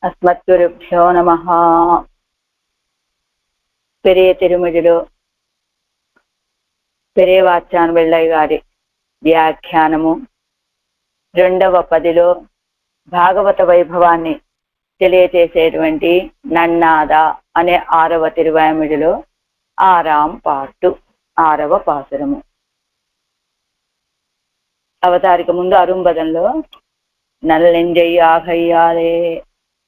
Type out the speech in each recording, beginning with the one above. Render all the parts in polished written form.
అస్మద్గురుభ్యో నమః. పెరియ తిరుమడిలో పెరియవాచాన్ వెళ్ళయ్య గారి వ్యాఖ్యానము 2వ పదిలో భాగవత వైభవాన్ని తెలియచేసేటువంటి నన్నాద అనే 6వ తిరువాయిమిడిలో 6వ పార్టు 6వ పాసురము. అవతారిక ముందు అరుంబదంలో నల్లెంజయ్యాఘయ్యాలే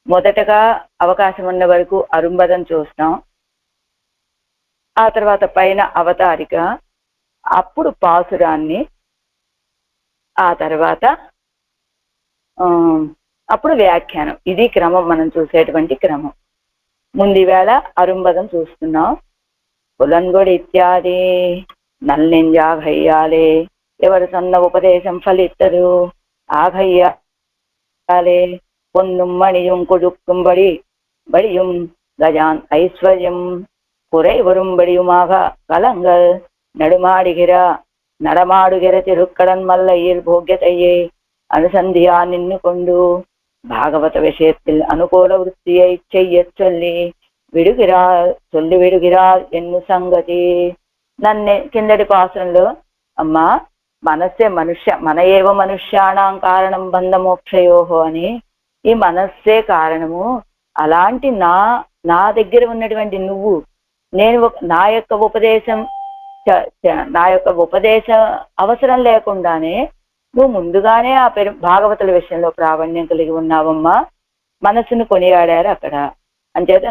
మొదటగా అవకాశం ఉన్న వరకు అరుంబదం చూస్తాం. ఆ తర్వాత పైన అవతారిక, అప్పుడు పాసురాన్ని, ఆ తర్వాత అప్పుడు వ్యాఖ్యానం. ఇది క్రమం, మనం చూసేటువంటి క్రమం. ముందు వేళ అరుంబదం చూస్తున్నాం. పులంగొడి ఇత్యాది నల్లెంజాఘయ్యాలే ఎవరు సన్న ఉపదేశం ఫలిత్తదు ஆகையாலே பொன்னும் மணியும் கொடுக்கும்படி படியும் கஜான் ஐஸ்வர்யம் குறை வரும்படியுமாக கலங்கள் நடமாடுகிற திருக்கடன் மல்லையில் போக்கியத்தையே அனுசந்தியா நின்று கொண்டு భాగవత విషయத்தில் అనుకూల వృత్తిயை చెయ్య சொல்லி విడుగిరాల్ ఎన్ను సంగతి. నన్నే కిందటి పాసంలో అమ్మా మనస్సే మనుష్య మన ఏవ మనుష్యాణం కారణం బంధమోక్షయోహో అని, ఈ మనస్సే కారణము. అలాంటి నా దగ్గర ఉన్నటువంటి నువ్వు, నేను నా యొక్క ఉపదేశం అవసరం లేకుండానే నువ్వు ముందుగానే ఆ భాగవతుల విషయంలో ప్రావీణ్యం కలిగి ఉన్నావమ్మా. మనస్సును కొనియాడారు అక్కడ. అంచేత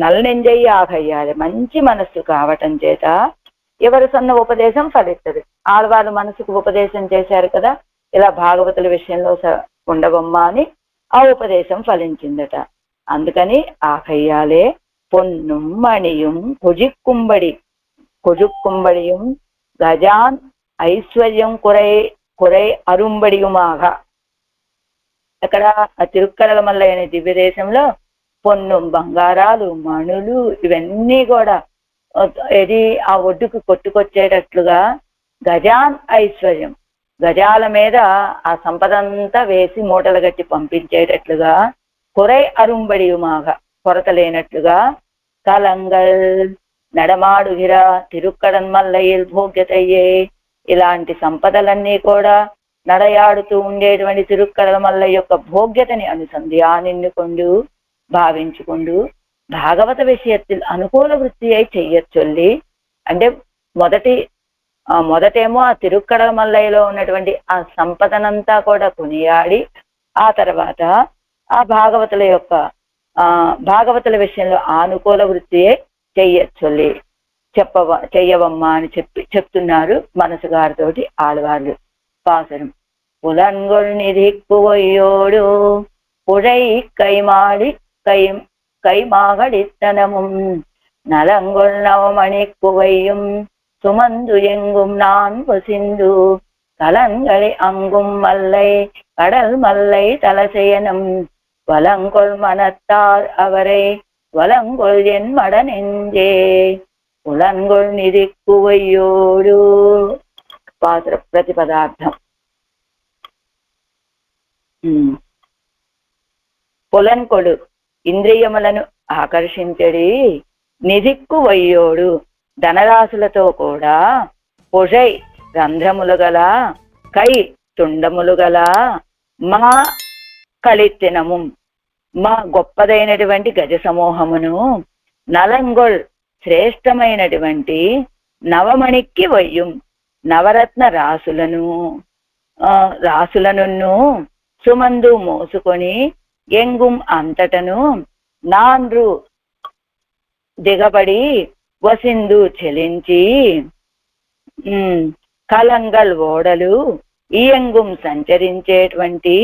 నల్లెంజయ్యి ఆఘయ్యాలి, మంచి మనస్సు కావటం చేత ఎవరు సన్న ఉపదేశం ఫలిస్తుంది. ఆడవాళ్ళు మనసుకు ఉపదేశం చేశారు కదా, ఇలా భాగవతుల విషయంలో ఉండవమ్మా అని ఆ ఉపదేశం ఫలించిందట. అందుకని ఆఘయ్యాలే పొన్నుం మణియం కొజుక్కుంబడియం గజాన్ ఐశ్వర్యం కురై అరుంబడియుమాగా. అక్కడ ఆ తిరుక్కడల మల్లయ్య అనే దివ్య దేశంలో పొన్ను, బంగారాలు, మణులు ఇవన్నీ కూడా ఇది ఆ ఒడ్డుకు కొట్టుకొచ్చేటట్లుగా, గజాన్ ఐశ్వర్యం గజాల మీద ఆ సంపదంతా వేసి మూటలు గట్టి పంపించేటట్లుగా, కురై అరుంబడియుమాగా కొరత లేనట్లుగా, కలంగల్ నడమాడుగిరా తిరుక్కడన్ మల్లయ్యల్ భోగ్యతయ్యే ఇలాంటి సంపదలన్నీ కూడా నడయాడుతూ ఉండేటువంటి తిరుక్కడల మల్లయ్య యొక్క భోగ్యతని అనుసంధానిన్నుకొండు భావించుకుంటూ భాగవత విషయத்தில் అనుకూల వృత్తి అయి చెయ్యొచ్చొల్లి. అంటే మొదటేమో ఆ తిరుక్కడల మల్లయ్యలో ఉన్నటువంటి ఆ సంపదనంతా కూడా కొనియాడి, ఆ తర్వాత ఆ భాగవతుల విషయంలో అనుకూల వృత్తి అయి చెయ్యొచ్చొల్లి చెయ్యవమ్మా అని చెప్తున్నారు మనసు గారితోటి ఆడవాళ్ళు. పాసరం పులన్గొల్ నిధిక్కువయ్యోడు పుഴை கைமாகடித்தனமும் நலங்கொள் நவமணிக்குவையும் சுமந்து எங்கும் நான் வசிந்து கலன்களை அங்கும் மல்லை கடல் மல்லை தலசெயனம் வலங்கொள் மனத்தார் அவரை வலங்கொள் என் மடனெஞ்சே పులంగొల్ నిధిక్కువయ్యోడు. పాత్ర ప్రతిపదార్థం. పులన్కొడు ఇంద్రియములను ఆకర్షించడి, నిధిక్కువయ్యోడు ధనరాశులతో కూడా, పొజై రంధ్రములు గల, కై తుండములు గల, మా కలిత్తినము మా గొప్పదైనటువంటి గజ సమూహమును, నలంగొల్ శ్రేష్టమైనటువంటి నవమణిక్కి వయ్యం నవరత్న రాసులను సుమందు మోసుకొని, ఎంగుం అంతటను నాన్రు దిగబడి వసిందు చెలించి, కలంగల్ ఓడలు ఈ ఎంగుం సంచరించేటువంటి,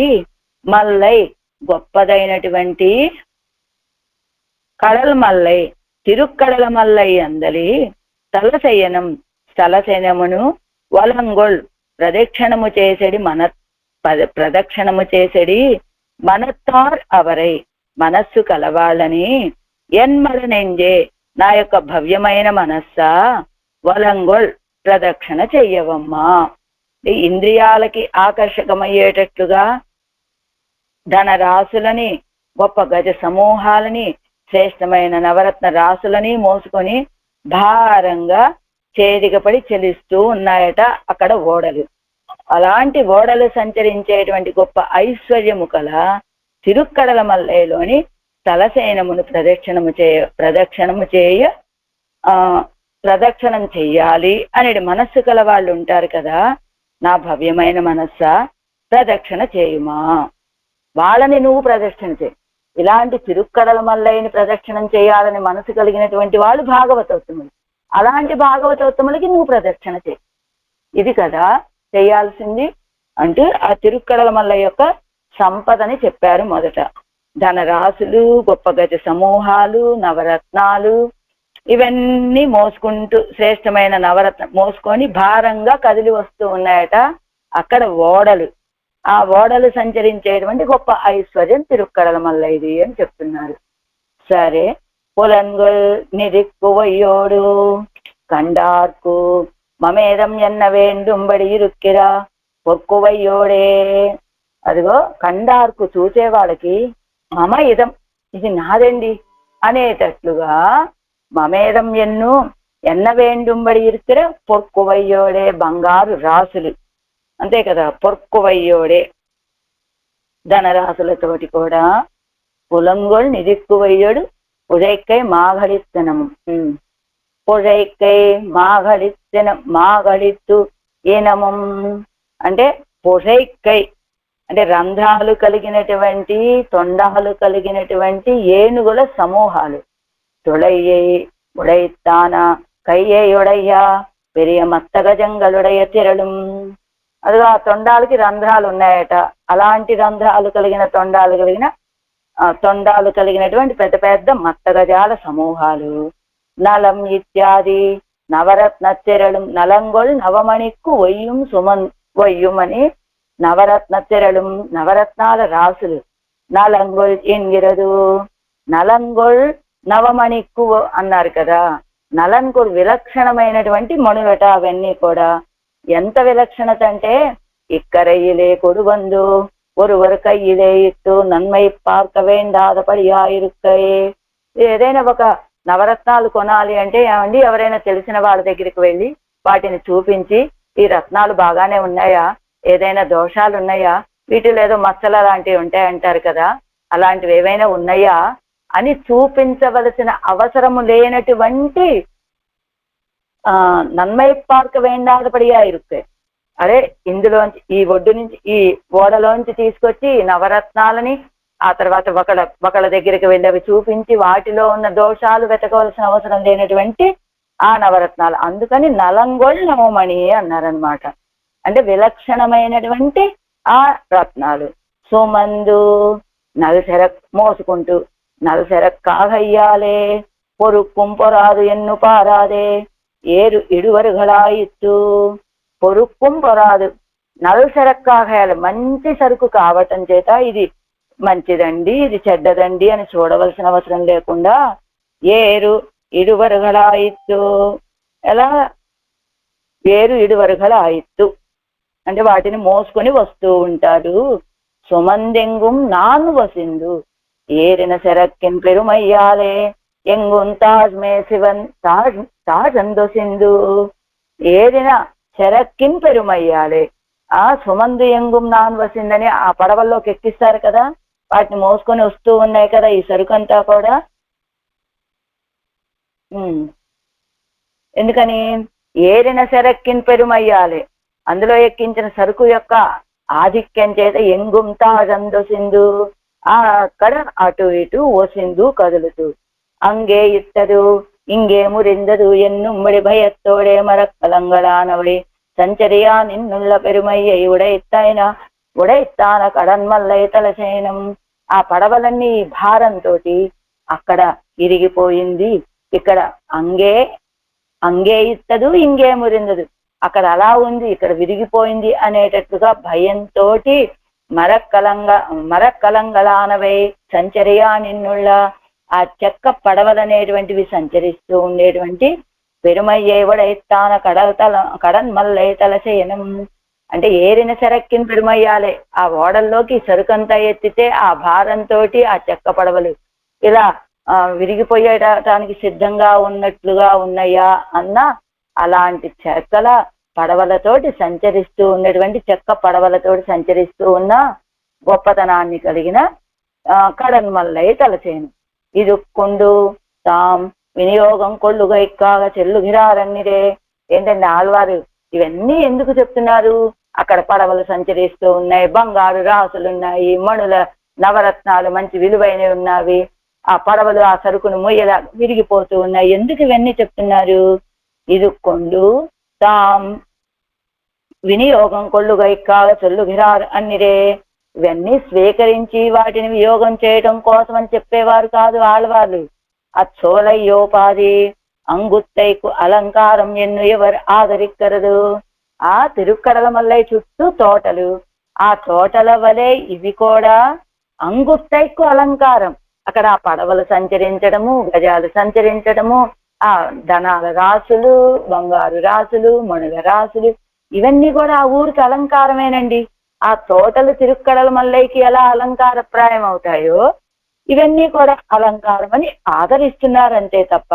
మల్లై గొప్పదైనటువంటి కడల్ మల్లై తిరుక్కడల మల్లయ్య అందలి తలశయనం స్థలశయనమును వలంగొల్ ప్రదక్షిణము చేసడి మనత్తార్ అవరై మనస్సు కలవాళ్ళని, ఎన్మడనెంజే నా యొక్క భవ్యమైన మనస్సా వలంగొల్ ప్రదక్షిణ చెయ్యవమ్మా. ఇంద్రియాలకి ఆకర్షకమయ్యేటట్లుగా ధనరాశులని గొప్ప గజ సమూహాలని శ్రేష్టమైన నవరత్న రాసులని మోసుకొని భారంగా చేదికపడి చెలిస్తూ ఉన్నాయట అక్కడ ఓడలు. అలాంటి ఓడలు సంచరించేటువంటి గొప్ప ఐశ్వర్యము కల తిరుక్కడల మల్లైలోని తలసేనమును ప్రదక్షిణము చెయ్యాలి అనేది మనస్సు కల వాళ్ళు ఉంటారు కదా. నా భవ్యమైన మనస్సా, ప్రదక్షిణ చేయుమా, వాళ్ళని నువ్వు ప్రదక్షిణ చేయి. ఇలాంటి తిరుక్కడల మల్లైని ప్రదక్షిణం చేయాలని మనసు కలిగినటువంటి వాళ్ళు భాగవతోత్తములు. అలాంటి భాగవతోత్తములకి నువ్వు ప్రదక్షిణ చేయి. ఇది కదా చేయాల్సింది అంటూ ఆ తిరుక్కడల మల్ల యొక్క సంపదని చెప్పారు. మొదట ధనరాశులు, గొప్ప గజ సమూహాలు, నవరత్నాలు, ఇవన్నీ మోసుకుంటూ శ్రేష్టమైన నవరత్నం మోసుకొని భారంగా కదిలి వస్తూ ఉన్నాయట అక్కడ ఓడలు. ఆ ఓడలు సంచరించేటువంటి గొప్ప ఐశ్వర్యం తిరుక్కడల మల్ల ఇది అని చెప్తున్నారు. సరే, పులంగొల్ నిదిక్కువయ్యోడు కండార్కు మమేదం ఎన్న వేండుంబడి ఇరుక్కిరా పొక్కువయ్యోడే. అదిగో కండార్కు చూసే వాళ్ళకి మమ ఇదం, ఇది నాదండి అనేటట్లుగా మమేదం ఎన్న వేండుంబడి ఇరుక్కిర పొక్కువయ్యోడే, బంగారు రాసులు అంతే కదా, పొక్కువయ్యోడే ధనరాశులతోటి కూడా. పులంగొల్ నిదిక్కువయ్యోడు పుజైక్కై మాఘడిత్తనము, పుజైక్కై మాఘడిత్తు ఈనమం అంటే పుజైక్కై అంటే రంధ్రాలు కలిగినటువంటి తొండాలు కలిగినటువంటి ఏనుగుల సమూహాలు. తుళయ్యై ఉడైత్తాన కయ్యై ఉడయ్యా పెరియ మత్తగజంగలుడయ తిరళం. అదిగా ఆ తొండాలకి రంధ్రాలు ఉన్నాయట. అలాంటి రంధ్రాలు కలిగిన తొండాలు కలిగినటువంటి పెద్ద పెద్ద మత్తగజాల సమూహాలు. నలం ఇత్యాది నవరత్న తిరళం, నలంగొల్ నవమణిక్కు వయ్యుం అని నవరత్న తిరళం, నవరత్నాల రాసులు. నలంగొల్ ఎంగిరదు, నలంగొల్ నవమణిక్కు అన్నారు కదా. నలంగొల్ విలక్షణమైనటువంటి మణులట అవన్నీ కూడా. ఎంత విలక్షణత అంటే ఇక్కరయ్యిలే కొడుబందు ఒరువరు కయ్యిలే ఇట్టు నన్మై పార్క వేండాదపడియా ఇరుక్కయే. ఏదైనా ఒక నవరత్నాలు కొనాలి అంటే ఏమండి, ఎవరైనా తెలిసిన వాళ్ళ దగ్గరికి వెళ్ళి వాటిని చూపించి ఈ రత్నాలు బాగానే ఉన్నాయా, ఏదైనా దోషాలు ఉన్నాయా, వీటిలో ఏదో మచ్చల లాంటివి ఉంటాయంటారు కదా, అలాంటివి ఏవైనా ఉన్నాయా అని చూపించవలసిన అవసరము లేనటువంటి నన్మై పార్క వేండాదపడియా ఇరుక్కాయి. అరే, ఇందులోంచి ఈ ఒడ్డు నుంచి ఈ ఓడలోంచి తీసుకొచ్చి నవరత్నాలని ఆ తర్వాత ఒకళ్ళ దగ్గరికి వెళ్ళి అవి చూపించి వాటిలో ఉన్న దోషాలు వెతకవలసిన అవసరం లేనటువంటి ఆ నవరత్నాలు. అందుకని నలంగొల్ నవమణి అన్నారనమాట. అంటే విలక్షణమైనటువంటి ఆ రత్నాలు. సుమందు నల్సెర మోసుకుంటూ నల్సెర కాగయ్యాలే పొరుక్కుం పొరాదు ఎన్ను పారాదే ఏరు ఇడువరుగలాయిత్తు. పొరుక్కుం పొరాదు నల్సెరక్కాగాయాలి, మంచి సరుకు కావటం చేత ఇది మంచిదండి ఇది చెడ్డదండి అని చూడవలసిన అవసరం లేకుండా ఏరు ఇడువరుగలాయిత్తు. ఎలా ఏరు ఇడువరుగలాయిత్తు అంటే వాటిని మోసుకొని వస్తూ ఉంటారు. సుమందెంగుం నాను వసిందు ఏరిన సెరక్కిన్ పెరుమయ్యాలే ఎంగుం తాజ్ మే శివన్ తాజ్ అందొసిందు. ఏరిన చెరక్కిన్ పెరుమయ్యాలే. ఆ సుమందు ఎంగుం నాన్ వసిందని ఆ పడవల్లోకి ఎక్కిస్తారు కదా, వాటిని మోసుకొని వస్తూ ఉన్నాయి కదా ఈ సరుకంతా కూడా. ఎందుకని ఏరిన సెరక్కిన్ పెరుమయ్యాలే, అందులో ఎక్కించిన సరుకు యొక్క ఆధిక్యం చేత ఎంగుం తాజ్ అందొసిందు అక్కడ అటు ఇటు ఓసిందు కదులుతూ. అంగే ఇట్టదు ఇంగే మురిందదు ఎన్నుమ్మడి భయత్తోడే మరక్కలంగళానవడి సంచరియా నిన్నుల్ల పెరుమయ్య ఉడైత్తాన కడన్మల్లై తలసేనం. ఆ పడవలన్నీ భారంతో అక్కడ ఇరిగిపోయింది. ఇక్కడ అంగే ఇత్తదు ఇంగే మురిందదు, అక్కడ అలా ఉంది ఇక్కడ విరిగిపోయింది అనేటట్లుగా భయంతో మరక్కలంగళానవై సంచరియా నిన్నుళ్ళ ఆ చెక్క పడవలనేటువంటివి సంచరిస్తూ ఉండేటువంటి పెరుమయ్య ఉడైత్తాన కడన్మల్లై తలసేనం. అంటే ఏరిన సరక్కిన పెరుమయ్యాలే, ఆ ఓడల్లోకి సరుకంతా ఎత్తితే ఆ భారంతో ఆ చెక్క పడవలు ఇలా విరిగిపోయేటానికి సిద్ధంగా ఉన్నట్లుగా ఉన్నాయా అన్న అలాంటి చెక్కల పడవలతోటి సంచరిస్తూ ఉన్నటువంటి చెక్క పడవలతోటి సంచరిస్తూ ఉన్న గొప్పతనాన్ని కలిగిన కడన్మల్లై తలచేను. ఇరుక్కుండు తాం వినియోగం కొల్లుగా ఇక్కాగా చెల్లుగిరారన్నిరే. ఏంటంటే ఆళ్వారు ఇవన్నీ ఎందుకు చెప్తున్నారు? అక్కడ పడవలు సంచరిస్తూ ఉన్నాయి, బంగారు రాసులున్నాయి, మణుల నవరత్నాలు మంచి విలువైనవి ఉన్నవి, ఆ పడవలు ఆ సరుకును మొయ్యలా విరిగిపోతూ ఉన్నాయి. ఎందుకు ఇవన్నీ చెప్తున్నారు? ఇరుక్కొండు తాం వినియోగం కొల్లుగా ఇక్కాగా చెల్లుగిరారు అన్నిరే. ఇవన్నీ స్వీకరించి వాటిని వియోగం చేయడం కోసం అని చెప్పేవారు కాదు ఆళ్వార్లు. అచ్చోలయ్యోపాధి అంగుత్తైకు అలంకారం ఎన్ను ఎవరు ఆదరిక్కరదు. ఆ తిరుక్కడల మల్లై చుట్టూ తోటలు, ఆ తోటల వలె ఇవి కూడా అంగుత్తైకు అలంకారం. అక్కడ ఆ పడవలు సంచరించడము, గజాలు సంచరించడము, ఆ ధనాల రాసులు, బంగారు రాసులు, మణుల రాసులు, ఇవన్నీ కూడా ఆ ఊరికి అలంకారమేనండి. ఆ తోటలు తిరుక్కడల మల్లైకి ఎలా అలంకారప్రాయం అవుతాయో ఇవన్నీ కూడా అలంకారం అని ఆదరిస్తున్నారంతే తప్ప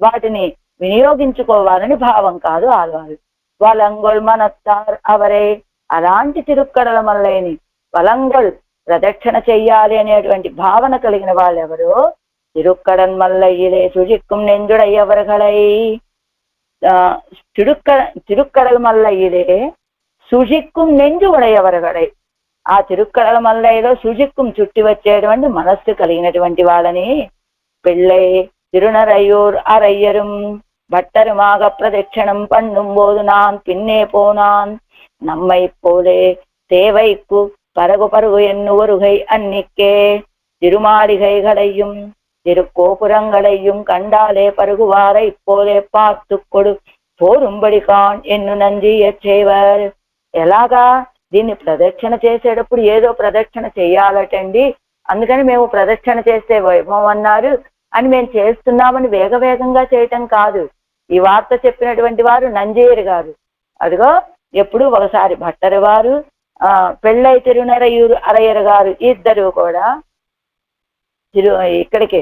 వాటిని వినియోగించుకోవాలని భావం కాదు ఆళ్వారు. వలంగొల్ మనత్తార్ అవరే. అలాంటి తిరుక్కడల మల్లైని వలంగొల్ ప్రదక్షిణ చెయ్యాలి అనేటువంటి భావన కలిగిన వాళ్ళెవరో తిరుక్కడన్ మల్లయ్యిలే సుజిక్కుం నెంజుడయ్యవరగలై. తిరుక్కడల మల్లయ్యిలే సుజిక్కుం నెంజు ఉడయవరగడై. ఆ తిరుక్కడల మల్లయ్యలో సుజిక్కుం చుట్టి వచ్చేటువంటి మనస్సు కలిగినటువంటి వాళ్ళని పిళ్ళై తిరునరయ్యూర్ అరయ్యரும் భట్టరుమాగ ప్రదక్షిణం பண்ணும் போது நான் பின்னே போனான் நம்மை போலே தேவைக்கு பரகு பருகு என்னுவருகை அன்னிக்கே திருமாளிகைகளையும் திருக்கோபுரங்களையும் கண்டாலே பருகுவாரை இப்போலே பார்த்து கொடு పోరుంబడి కాన్ ఎన్ను నందియ చేవర్. ఎలాగా? దీన్ని ప్రదక్షిణ చేసేటప్పుడు ఏదో ప్రదక్షిణ చెయ్యాలటండి, అందుకని మేము ప్రదక్షిణ చేస్తే వైభవం అన్నారు అని మేము చేస్తున్నామని వేగవేగంగా చేయటం కాదు. ఈ వార్త చెప్పినటువంటి వారు నంజయ్యర్ గారు. అదిగో ఎప్పుడు ఒకసారి భట్టరు వారు, పెళ్ళై తిరునరయూరు అరయ్యర్ గారు ఇద్దరు కూడా ఇక్కడికి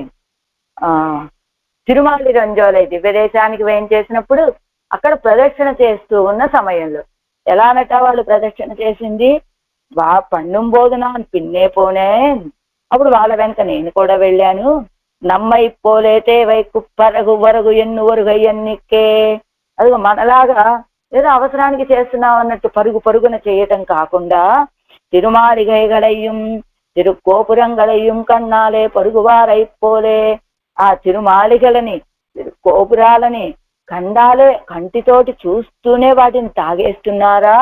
తిరుమాలి రంజోలై దివ్యదేశానికి వేయించేసినప్పుడు అక్కడ ప్రదక్షిణ చేస్తూ ఉన్న సమయంలో ఎలానట వాళ్ళు ప్రదక్షిణ చేసింది? పన్నుం బోధన పిన్నే పోనే. అప్పుడు వాళ్ళ వెనక నేను కూడా వెళ్ళాను. నమ్మై పోలేతే వైకు పరగు వరగు ఎన్ను వరుగై ఎన్నిక్కే. అదిగో మనలాగా ఏదో అవసరానికి చేస్తున్నాం అన్నట్టు పరుగు పరుగున చేయటం కాకుండా తిరుమాలిగైగళయ్యం తిరుకోపురంగళయ్యం కన్నాలే పరుగువారైపోలే. ఆ తిరుమాలిగలని తిరుకోపురాలని కండాలే కంటితోటి చూస్తూనే వాటిని తాగేస్తున్నారా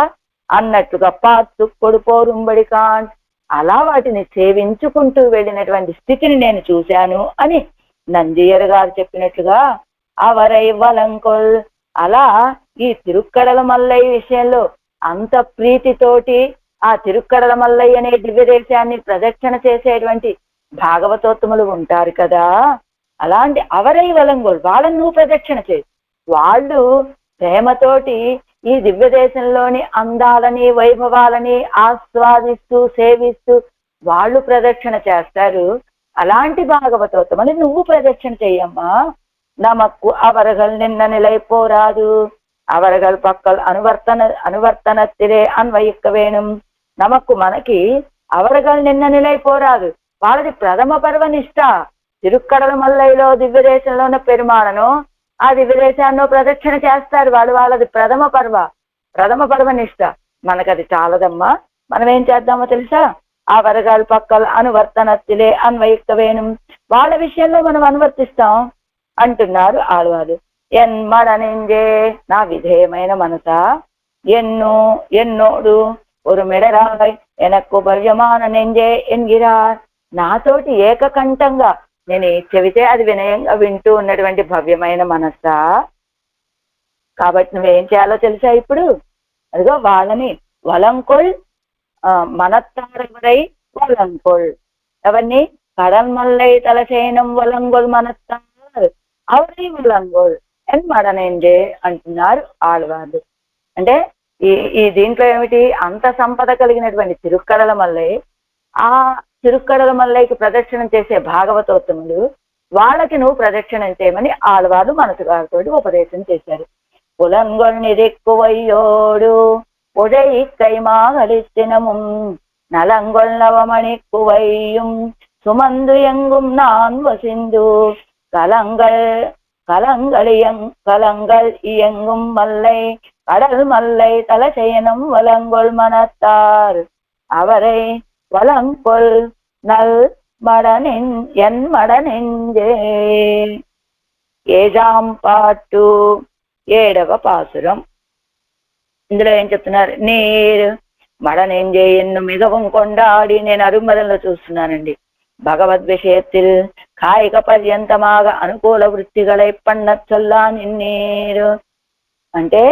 అన్నట్టుగా పాత్తు కొడుపోరుంబడి కాన్. అలా వాటిని సేవించుకుంటూ వెళ్ళినటువంటి స్థితిని నేను చూశాను అని నంజయ్యర్ గారు చెప్పినట్లుగా అవరై వలంకొల్. అలా ఈ తిరుక్కడల మల్లయ్య విషయంలో అంత ప్రీతితోటి ఆ తిరుక్కడల మల్లయ్య అనే దివ్యదేశాన్ని ప్రదక్షిణ చేసేటువంటి భాగవతోత్తములు ఉంటారు కదా, అలాంటి అవరై వలంగోల్ వాళ్ళని నువ్వు ప్రదక్షిణ చేయి. వాళ్ళు ప్రేమతోటి ఈ దివ్యదేశంలోని అందాలని వైభవాలని ఆస్వాదిస్తూ సేవిస్తూ వాళ్ళు ప్రదక్షిణ చేస్తారు. అలాంటి భాగవతోత్తమని నువ్వు ప్రదక్షిణ చెయ్యమ్మా. నమక్కు అవరగల్ నిన్న నిలైపోరాదు. అవరగల్ పక్కల్ అనువర్తనత్తిరే అన్వయిక్క వేణుం. నమక్కు మనకి అవరగల్ నిన్న నిలైపోరాదు. వాళ్ళది ప్రథమ పర్వనిష్ట. తిరుక్కడల మల్లైలో దివ్యదేశంలో ఉన్న పెరుమాళను ఆ దివ్యదేశాన్ని ప్రదక్షిణ చేస్తారు వాళ్ళు. వాళ్ళది ప్రథమ పర్వనిష్ట. మనకది చాలదమ్మా. మనం ఏం చేద్దామో తెలుసా? ఆ వరగాలు పక్కల అనువర్తనత్తిలే అన్వయిక్క వేణుం. వాళ్ళ విషయంలో మనం అనువర్తిస్తాం అంటున్నారు ఆళ్వారు. ఎన్మడనింజే నా విధేయమైన మనస ఎన్నోడు ఒక మెడరాయ్ ఎనక్కు భవ్యమాన నెంజే ఎన్గిరార్. నాతోటి ఏకకంఠంగా నేను చెబితే అది వినయంగా వింటూ ఉన్నటువంటి భవ్యమైన మనస్సా. కాబట్టి నువ్వేం చేయాలో తెలుసా? ఇప్పుడు అదిగో వాళ్ళని వలంకొల్ మనత్తారెవరై వలంకొల్. ఎవరిని? కడన్మల్లై తలచేనం వలంగొల్ మనత్తార్ అవరై వలంగొల్ ఎన్ మడనేంజే అంటున్నారు ఆళ్వారు. అంటే ఈ ఈ దీంట్లో ఏమిటి, అంత సంపద కలిగినటువంటి తిరుక్కడల మల్లై, ఆ తిరుక్కడల మల్లైకి ప్రదక్షిణం చేసే భాగవతోత్తములు వాళ్ళకి నువ్వు ప్రదక్షిణం చేయమని ఆళ్వారు మనసుగారితో ఉపదేశం చేశారు. புலங்கொள்நிதிக்குவையோடு உடை கைமாகலித்தினமும் நலங்கொள்ளவமணிக்குவையும் சுமந்து எங்கும் நான் வசிந்து கலங்கள் கலங்கள் இயங்கும் மல்லை கடல் மல்லை தலசயனம் வலங்கொள் மனத்தார் அவரை வலங்கொள் நல் மடனின் என் மடனெஞ்சே. ఏజాం పాటు 7వ పాసురం. ఇందులో ఏం చెప్తున్నారు, నీరు మడనెంజే ఎన్ను మిగవం కొండాడి, నేను అరుమదంలో చూస్తున్నానండి. భగవద్ విషయத்தில் కాయిక పర్యంతమాగ అనుకూల వృత్తిகளை పన్న చొల్లా నిన్నీరు అంటే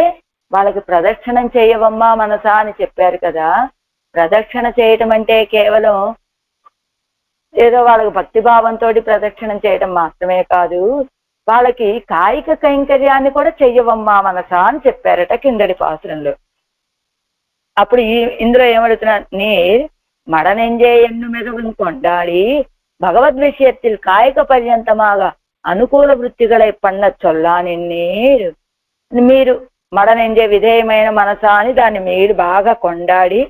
వాళ్ళకి ప్రదక్షిణం చేయవమ్మా మనసా అని చెప్పారు కదా. ప్రదక్షిణ చేయటం అంటే కేవలం ఏదో వాళ్ళకి భక్తిభావంతో ప్రదక్షిణం చేయటం మాత్రమే కాదు, వాళ్ళకి కాయిక కైంకర్యాన్ని కూడా చెయ్యవమ్మా మనసా అని చెప్పారట కిందటి పాసురంలో. అప్పుడు ఇందులో ఏమడుతున్నా, నీ మడనెంజే ఎన్ను మిగవం కొండాడి భగవద్ విషయத்தில் కాయిక పర్యంతమాగా అనుకూల వృత్తిகளை పన్న చొల్లా నిన్నీరు. మీరు మడనెంజే విధేయమైన మనసా అని దాన్ని మీరు బాగా కొండాడి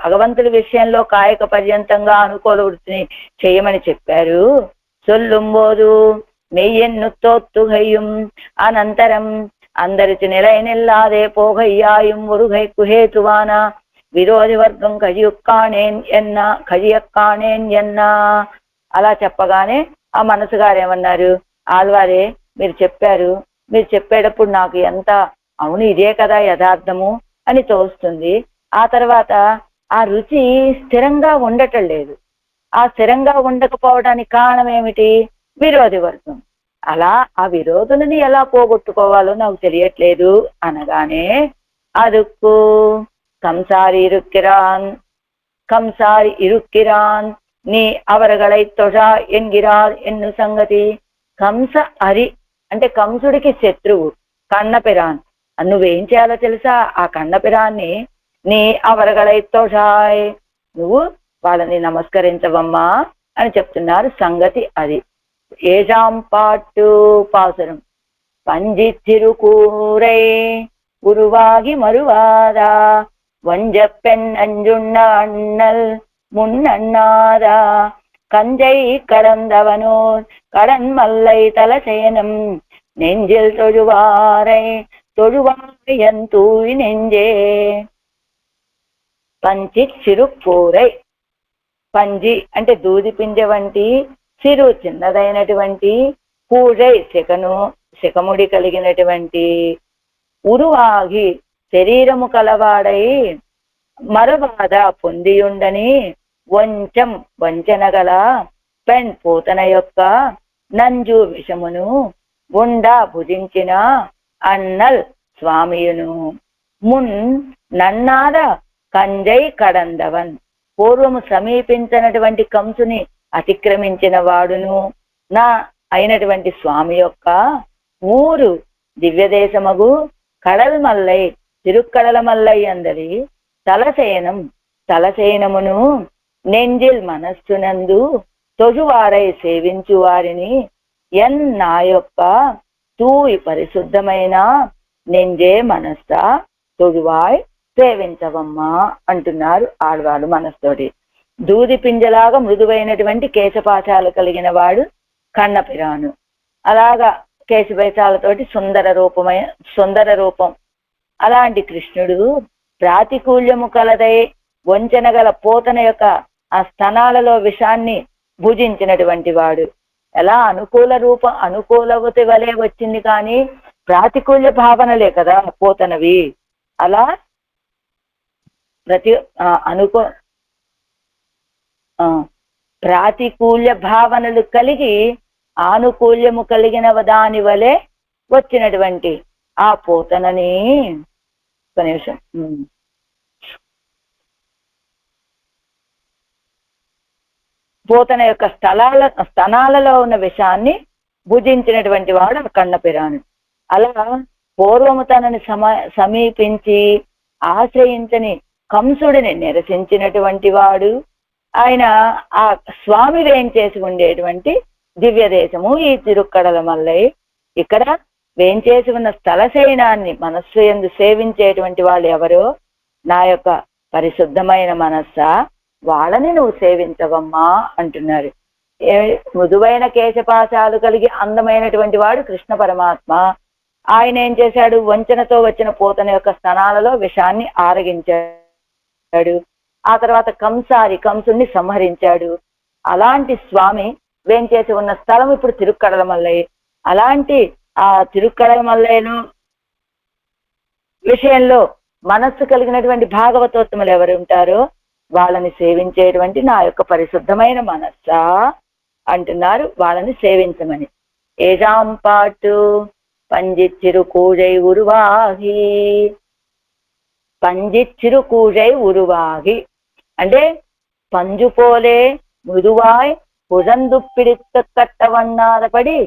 భగవంతుడి విషయంలో కాయిక పర్యంతంగా అనుకూల వృత్తిని చేయమని చెప్పారు. సొల్లుంబోదు மெய்யென்னு தோத்துகையும் அனந்தரம் அந்தரித்து நிலை நில்லாதே போகையாயும் ஒருகை குஹேத்துவானா విరోధి వర్గం కజియక్కానేన్ ఎన్నా అలా చెప్పగానే ఆ మనసు గారు ఏమన్నారు, ఆళ్వారే మీరు చెప్పారు, మీరు చెప్పేటప్పుడు నాకు ఎంత అవును ఇదే కదా యథార్థము అని తోస్తుంది. ఆ తర్వాత ఆ రుచి స్థిరంగా ఉండటం లేదు. ఆ స్థిరంగా ఉండకపోవడానికి కారణం ఏమిటి, విరోధి వర్గం. అలా ఆ విరోధులని ఎలా పోగొట్టుకోవాలో నాకు తెలియట్లేదు అనగానే, அதுக்கு கம்சாரி இருக்குறான் நீ அவர்களை தொழா என்கிறார் ఎన్ను సంగతి. కంస హరి అంటే కంసుడికి శత్రువు కన్నపిరాన్. నువ్వేం చేయాలో తెలుసా, ఆ కన్నపిరాన్ని నీ అవరగలై తొషాయ్ నువ్వు వాళ్ళని నమస్కరించవమ్మా అని చెప్తున్నారు. సంగతి అది. ఏజాం పాటు పాసురం. பஞ்சி திருக்கூரை உருவாகி மறுவாதா வஞ்ச பெண் அஞ்சுண்ண அண்ணல் முன்னண்ணாதா கஞ்சை கடந்தவனோர் கடன் மல்லை தலசேனம் நெஞ்சில் தொழுவாரை தொழுவாயன் தூய் நெஞ்சே. పంచి చిరుకూరై, పంజి అంటే దూది పింజ వంటి, చిరు చిన్నదైనటువంటి, కూరై శిఖముడి కలిగినటువంటి, ఉరువాగి శరీరము కలవాడై, మరబాధ పొందియుండని, వంచం వంచన గల, పెన్ పూతన యొక్క, నంజు విషమును, ఉండా భుజించిన, అన్నల్ స్వామియును, మున్ నన్నాద కంజై కడందవన్ పూర్వము సమీపించినటువంటి కంసుని అతిక్రమించిన వాడును నా అయినటువంటి స్వామి యొక్క ఊరు దివ్యదేశమగు కడల్ మల్లై తిరుక్కడల మల్లై అందరి తలసేనమును నెంజిల్ మనస్సునందు తొజువారై సేవించు వారిని ఎన్ నా యొక్క తూయి పరిశుద్ధమైన నెంజే మనస్స తొజువాయ్ సేవించవమ్మా అంటున్నారు ఆళ్వారు మనస్తోటి. దూది పింజలాగా మృదువైనటువంటి కేశపాశాలు కలిగిన వాడు కన్నపిరాను. అలాగా కేశపాశాలతోటి సుందర రూపం. అలాంటి కృష్ణుడు ప్రాతికూల్యము కలదై వంచన గల పోతన యొక్క ఆ స్తనాలలో విషాన్ని భుజించినటువంటి వాడు. ఎలా అనుకూలవతి వలె వచ్చింది కానీ ప్రాతికూల్య భావనలే కదా పోతనవి. అలా ప్రాతికూల్య భావనలు కలిగి ఆనుకూల్యము కలిగిన దాని వలె వచ్చినటువంటి ఆ పోతనని ఒక నిమిషం పోతన యొక్క స్తనాలలో ఉన్న విషాన్ని భుజించినటువంటి వాడు కన్నపిరాను. అలా పూర్వము తనని సమీపించి ఆశ్రయించని కంసుడిని నిరసించినటువంటి వాడు. ఆయన ఆ స్వామి వేంచేసి ఉండేటువంటి దివ్య దేశము ఈ తిరుక్కడల మల్లై. ఇక్కడ వేంచేసి ఉన్న స్థలశయనాన్ని మనస్సు యందు సేవించేటువంటి వాళ్ళు ఎవరో, నా యొక్క పరిశుద్ధమైన మనస్స, వాళ్ళని నువ్వు సేవించవమ్మా అంటున్నారు. మృదువైన కేశపాశాలు కలిగి అందమైనటువంటి వాడు కృష్ణ పరమాత్మ. ఆయన ఏం చేశాడు? వంచనతో వచ్చిన పూతన యొక్క స్తనాలలో విషాన్ని ఆరగించాడు. ఆ తర్వాత కంసుని సంహరించాడు. అలాంటి స్వామి వేంచేసి ఉన్న స్థలం ఇప్పుడు తిరుక్కడల మల్లై. అలాంటి ఆ తిరుక్కడల మల్లైను విషయంలో మనస్సు కలిగినటువంటి భాగవతోత్తములు ఎవరు ఉంటారో వాళ్ళని సేవించేటువంటి నా యొక్క పరిశుద్ధమైన మనస్సా అంటున్నారు. వాళ్ళని సేవించమని. ఏజాం పాటు పంజిచ్చిరు కూజై ఉరువాగి. పంజిచ్చిరు కూజై ఉరువాగి అంటే పంజుపోలే మృదువాయ్ புழந்து பிடித்து கட்ட வண்ணாதபடி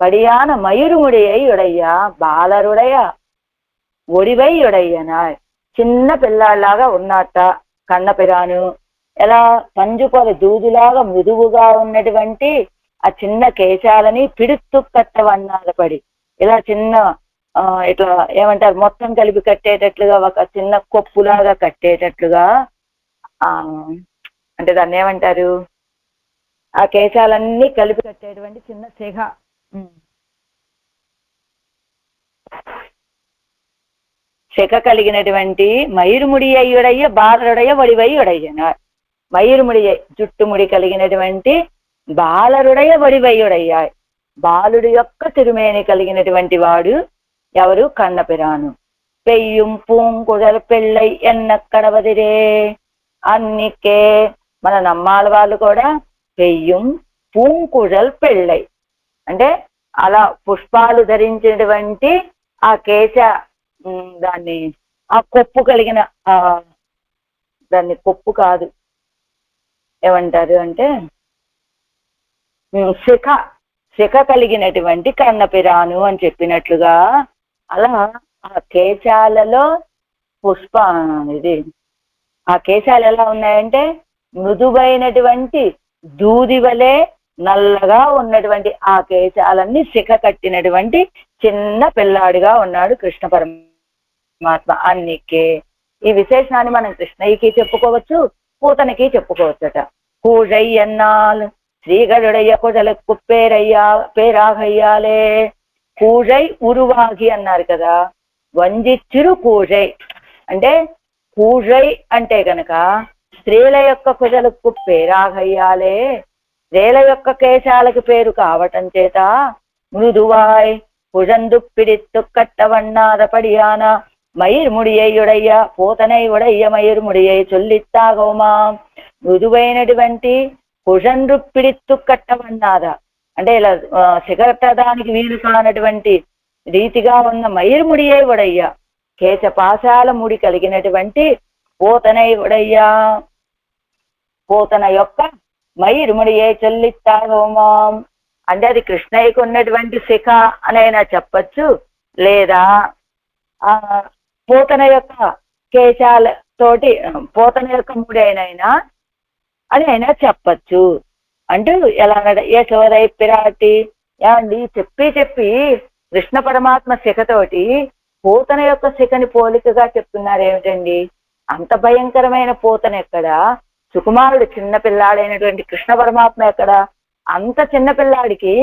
படியான மயிருமுடியை உடைய బాలరుడయ ఒడివై ఉడయ్యనాయ్. చిన్న పిల్లాళ్ళలాగా ఉన్నట్ట కన్నపిరాను. ఎలా పంజుపోల దూదులాగా మృదువుగా ఉన్నటువంటి ఆ చిన్న కేశాలని పిడుత్తు కట్టవన్నాదపడి, ఇలా చిన్న ఇట్లా ఏమంటారు, మొత్తం కలిపి కట్టేటట్లుగా, ఒక చిన్న కొప్పులాగా కట్టేటట్లుగా, అంటే దాన్ని ఏమంటారు, ఆ కేశాలన్నీ కలిపి కట్టేటువంటి చిన్న శిఖ, శిఖ కలిగినటువంటి మయూరుముడి అయ్యుడయ్య బాలరుడయ్య వడివై ఉడయ్యన. మయూరుముడి జుట్టుముడి కలిగినటువంటి బాలరుడయ్య వడివయ్యుడయ్య. బాలుడి యొక్క తిరుమేని కలిగినటువంటి వాడు ఎవరు? కన్నపిరాను. పెయ్యం పూంకుడల పెళ్ళై ఎన్న కడవదిరే. అన్నికే మన నమ్మాల వాళ్ళు కూడా పెయ్యం పూంకుడల్ పెళ్ళై అంటే అలా పుష్పాలు ధరించినటువంటి ఆ కేశ, దాన్ని ఆ కొప్పు కలిగిన, దాన్ని కొప్పు కాదు ఏమంటారు అంటే శిఖ కలిగినటువంటి కన్నపిరాను అని చెప్పినట్లుగా, అలా ఆ కేశాలలో ఆ కేశాలు ఎలా ఉన్నాయంటే మృదువైనటువంటి దూది వలె నల్లగా ఉన్నటువంటి ఆ కేశాలన్నీ శిఖ కట్టినటువంటి చిన్న పిల్లాడిగా ఉన్నాడు కృష్ణ పరమాత్మ. అన్నికే ఈ విశేషణాన్ని మనం కృష్ణయ్యకి చెప్పుకోవచ్చు, పూతనకి చెప్పుకోవచ్చట. కూజై ఎన్నాల్ శ్రీగరుడయ్య కుజలకు పేరాగయ్యాలే. కూజై ఉరువాగి అన్నారు కదా, వంజిచ్చిరు కూజై అంటే, కూజై అంటే గనక స్త్రీల యొక్క కుజలకు పేరాగయ్యాలే, స్త్రీల యొక్క కేశాలకు పేరు కావటం చేత మృదువాయ్ புழந்து பிடித்து கட்டவண்ணாத படியான మయూర్ముడియ్యుడయ్య పూతనై ఉడయ్య మయూర్ముడియై చొల్లిత్తాగోమాం. మృదువైనటువంటి కుజండ్రు పిడిత్తు కట్టవన్నాద అంటే ఇలా సిగరట్టడానికి వీలు కానటువంటి రీతిగా ఉన్న మయూర్ముడియై ఉడయ్య, కేశపాశాల ముడి కలిగినటువంటి పూతనై ఉడయ్య, పూతన యొక్క మయూర్ముడియై చొల్లిత్తాగోమాం అంటే అది కృష్ణయ్యకు ఉన్నటువంటి శిఖ అనైనా చెప్పచ్చు, లేదా పూతన యొక్క కేశాలతోటి పూతన యొక్క ముడైనైనా అని అయినా చెప్పచ్చు అంటూ ఎలా యశోదై పిరాటి ఏమండి చెప్పి కృష్ణ పరమాత్మ శిఖతోటి పూతన యొక్క శిఖని పోలికగా చెప్తున్నారు ఏమిటండి? అంత భయంకరమైన పూతన ఎక్కడ? సుకుమారుడు చిన్న పిల్లాడైనటువంటి కృష్ణ పరమాత్మ ఎక్కడ? అంత చిన్న పిల్లాడికి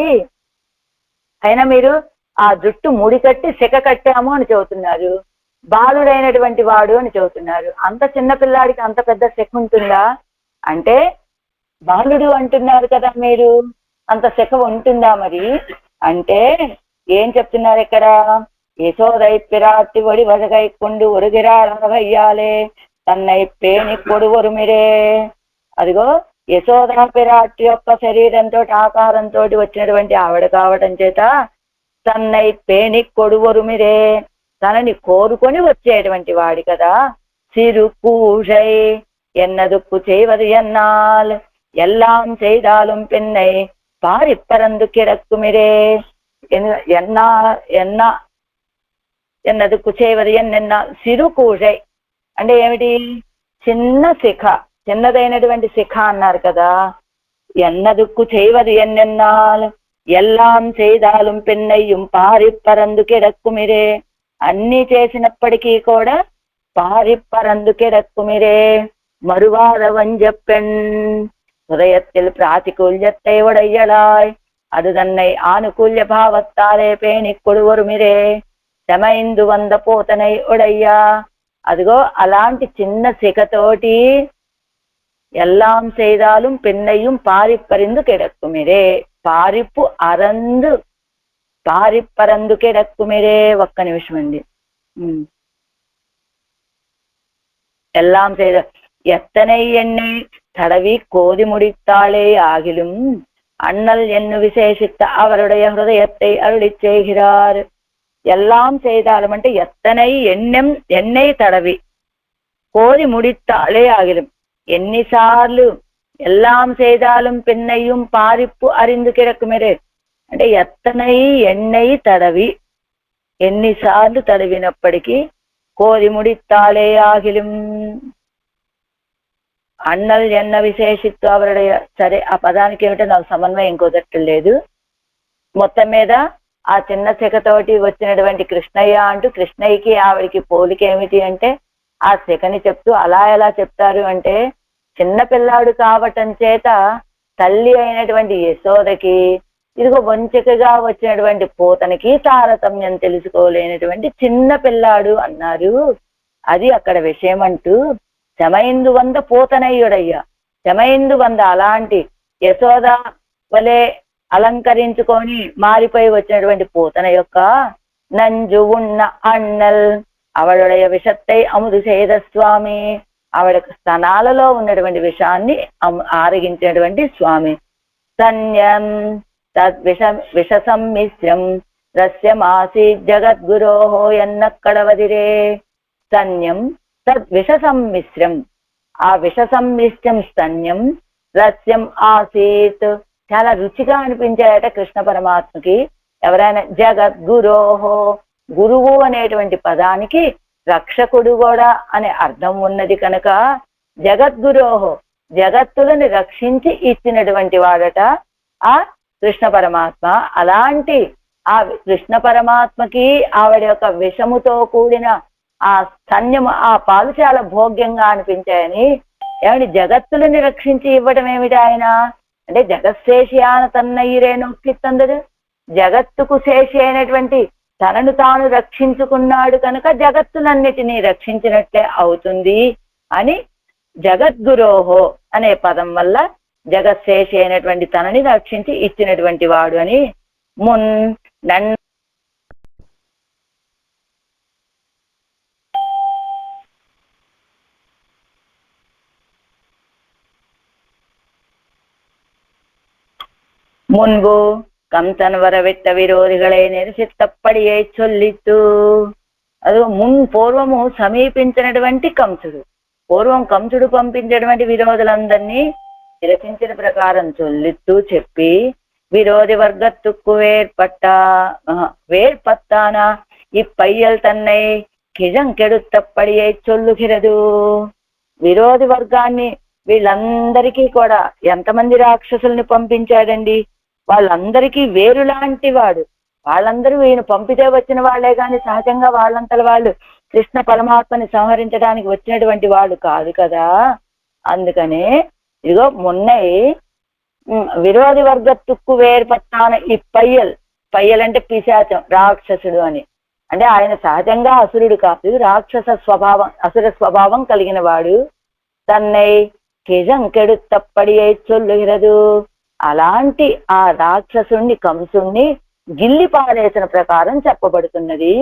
అయినా మీరు ఆ జుట్టు ముడి కట్టి శిఖ కట్టాము అని చెబుతున్నారు, బాలుడైనటువంటి వాడు అని చెబుతున్నారు. అంత చిన్న పిల్లాడికి అంత పెద్ద శిఖ ఉంటుందా? అంటే బాలుడు అంటున్నారు కదా మీరు, అంత శిఖ ఉంటుందా మరి అంటే ఏం చెప్తున్నారు ఇక్కడ? యశోదై పిరాటి ఒడి వడగై కొండు ఒరుగిరాలయ్యాలే తన్నై పేని కొడువరు మీరే. అదిగో యశోదా పిరాటి యొక్క శరీరంతో ఆకారంతో వచ్చినటువంటి ఆవిడ కావటం చేత తన్నై పేని కొడువరు మీరే, తనని కోరుకొని వచ్చేటువంటి వాడి కదా. సిరు పూజై ఎన్నదుక్కు చేయవదు ఎన్నాల్ ఎల్లాం చేయదాலும் పెన్నై పారిప్పరందు కిరక్కు మీరే. ఎన్నదుక్కు చేయవదు ఎన్నెన్న సిరు పూజై అంటే ఏమిటి? చిన్న శిఖ, చిన్నదైనటువంటి శిఖ అన్నారు కదా. ఎన్నదుక్కు చేయవది ఎన్నెన్నాళ్ళు ఎల్లాం చేదాலும் పెన్నయ్యం పారిప్పరందు కిడక్కుమిరే. అన్ని చేసినప్పటికీ కూడా పారిప్పరందు కిడక్కుమిరే మరువాద వంజప్పెన్ హృదయத்தில் ప్రాతికూల్యத்தை உடையலாய் அது தன்னை ஆனுகூல்ய భావத்தாலே பேணி కొడువరుమిరే శమైందు వంద పోతనై ఉడయ్యా. అదిగో అలాంటి చిన్న శిఖతోటి ఎల్లాం చేదాலும் పెన్నయ్యం పారిప్పరిందు కిడక్కుమిరే. పారిప్పు అరందు పారిప్పరందు కిడక్కుమిరే. ఒక్క నిమిషం అండి. எல்லாம் செய்த எத்தனை எண்ணெய் தடவி கோதி முடித்தாளே ஆகிலும் அண்ணல் என்னு விசேஷித்த அவருடைய ஹிருதயத்தை அருளி செய்கிறார். எல்லாம் செய்தாலும் అంటే ఎత్తనై ఎన్నెయ్ తడవి కోది ముడిత్తాళే ఆగిలం. ఎన్నిసార్లు ఎల్లాం చేదాலும் పెన్నయ్యం పారిప్పు అరిందు కిడక్కుమిరే అంటే ఎత్తనై ఎన్నెయ్ తడవి ఎన్నిసార్లు తడవినప్పటికీ కోది ముడిత్తాళే ఆగిలం అన్నల్ ఎన్న విశేషిత్తు అవరుடைய. సరే, ఆ పదానికి ఏమిటో నాకు సమన్వయం కుదరట్లేదు. మొత్తం మీద ఆ చిన్న శిఖతోటి వచ్చినటువంటి కృష్ణయ్య అంటూ కృష్ణయ్యకి ఆవిడికి పోలిక ఏమిటి అంటే ఆ శిఖని చెప్తూ అలా ఎలా చెప్తారు అంటే చిన్న పిల్లాడు కావటం చేత తల్లి అయినటువంటి యశోదకి ఇదిగో వంచకగా వచ్చినటువంటి పోతనకి తారతమ్యం తెలుసుకోలేనటువంటి చిన్న పిల్లాడు అన్నారు. అది అక్కడ విషయం అంటూ శమైందు వంద పోతనయ్యుడయ్యా. శమైందు వంద అలాంటి యశోద వలె అలంకరించుకొని మారిపోయి వచ్చినటువంటి పోతన యొక్క నంజు ఉన్న అన్నల్ అవளுடைய విషత్తై అముదు సేద స్వామి. ఆవిడ స్తనాలలో ఉన్నటువంటి విషాన్ని ఆరగించినటువంటి స్వామి. సన్యం తద్విష విష సమ్మిశ్రం రస్యమాసీ జగద్గురోహో ఎన్నక్కడవదిరే. సన్యం తద్విష సమ్మిశ్రం, ఆ విష సమ్మిశ్రం స్తన్యం రస్యం ఆసీత్, చాలా రుచిగా అనిపించాయట కృష్ణ పరమాత్మకి. ఎవరైనా జగద్గురోహో, గురువు అనేటువంటి పదానికి రక్షకుడు కూడా అనే అర్థం ఉన్నది కనుక జగద్గురోహో, జగత్తులను రక్షించి ఇచ్చినటువంటి వాడట ఆ కృష్ణ పరమాత్మ. అలాంటి ఆ కృష్ణ పరమాత్మకి ఆవిడ యొక్క విషముతో కూడిన ఆ స్తన్యము, ఆ పాలు చాలా భోగ్యంగా అనిపించాయని. ఏమంటే జగత్తులని రక్షించి ఇవ్వడం ఏమిటి ఆయన అంటే జగత్శేషియాన తన్నయ్యరే నొక్కిత్తందడు. జగత్తుకు శేషి అయినటువంటి తనను తాను రక్షించుకున్నాడు కనుక జగత్తులన్నిటినీ రక్షించినట్లే అవుతుంది అని జగద్గురోహో అనే పదం వల్ల జగత్శేషి అయినటువంటి తనని రక్షించి ఇచ్చినటువంటి వాడు అని. முன்பு கம்சன் வரவிட்ட విరోధిகளே నిరసిత్తప్పడియే చొల్లిత్తు. అది పూర్వము సమీపించినటువంటి కంసుడు, పూర్వం కంసుడు పంపించినటువంటి విరోధులందరినీ నిరసించిన ప్రకారం చొల్లిత్తు చెప్పి విరోధి వర్గత్తుక్కు వేర్పత్తాన இப்பையல் தன்னை కిజంకెడుత్తప్పడియే చొల్లుగిరదు. విరోధి వర్గాన్ని వీళ్ళందరికీ కూడా ఎంతమంది రాక్షసుల్ని పంపించాడండి. వాళ్ళందరికీ వేరు లాంటి వాడు. వాళ్ళందరూ ఈయన పంపితే వచ్చిన వాళ్లే కానీ సహజంగా వాళ్ళంతల వాళ్ళు కృష్ణ పరమాత్మని సంహరించడానికి వచ్చినటువంటి వాళ్ళు కాదు కదా. అందుకనే ఇదిగో మొన్నై విరోధి వర్గత్తుక్కు వేర్పత్తాన ఇప్పయ్యల్, పయ్యల్ అంటే పిశాచం, రాక్షసుడు అని. అంటే ఆయన సహజంగా అసురుడు కాదు, రాక్షస స్వభావం, అసుర స్వభావం కలిగిన వాడు. తన్నై కిజంకెడుత్తప్పడియే చొల్లుగిరదు. అలాంటి ఆ రాక్షసుణ్ణి కంసుణ్ణి గిల్లి పారేసిన ప్రకారం చెప్పబడుతున్నది.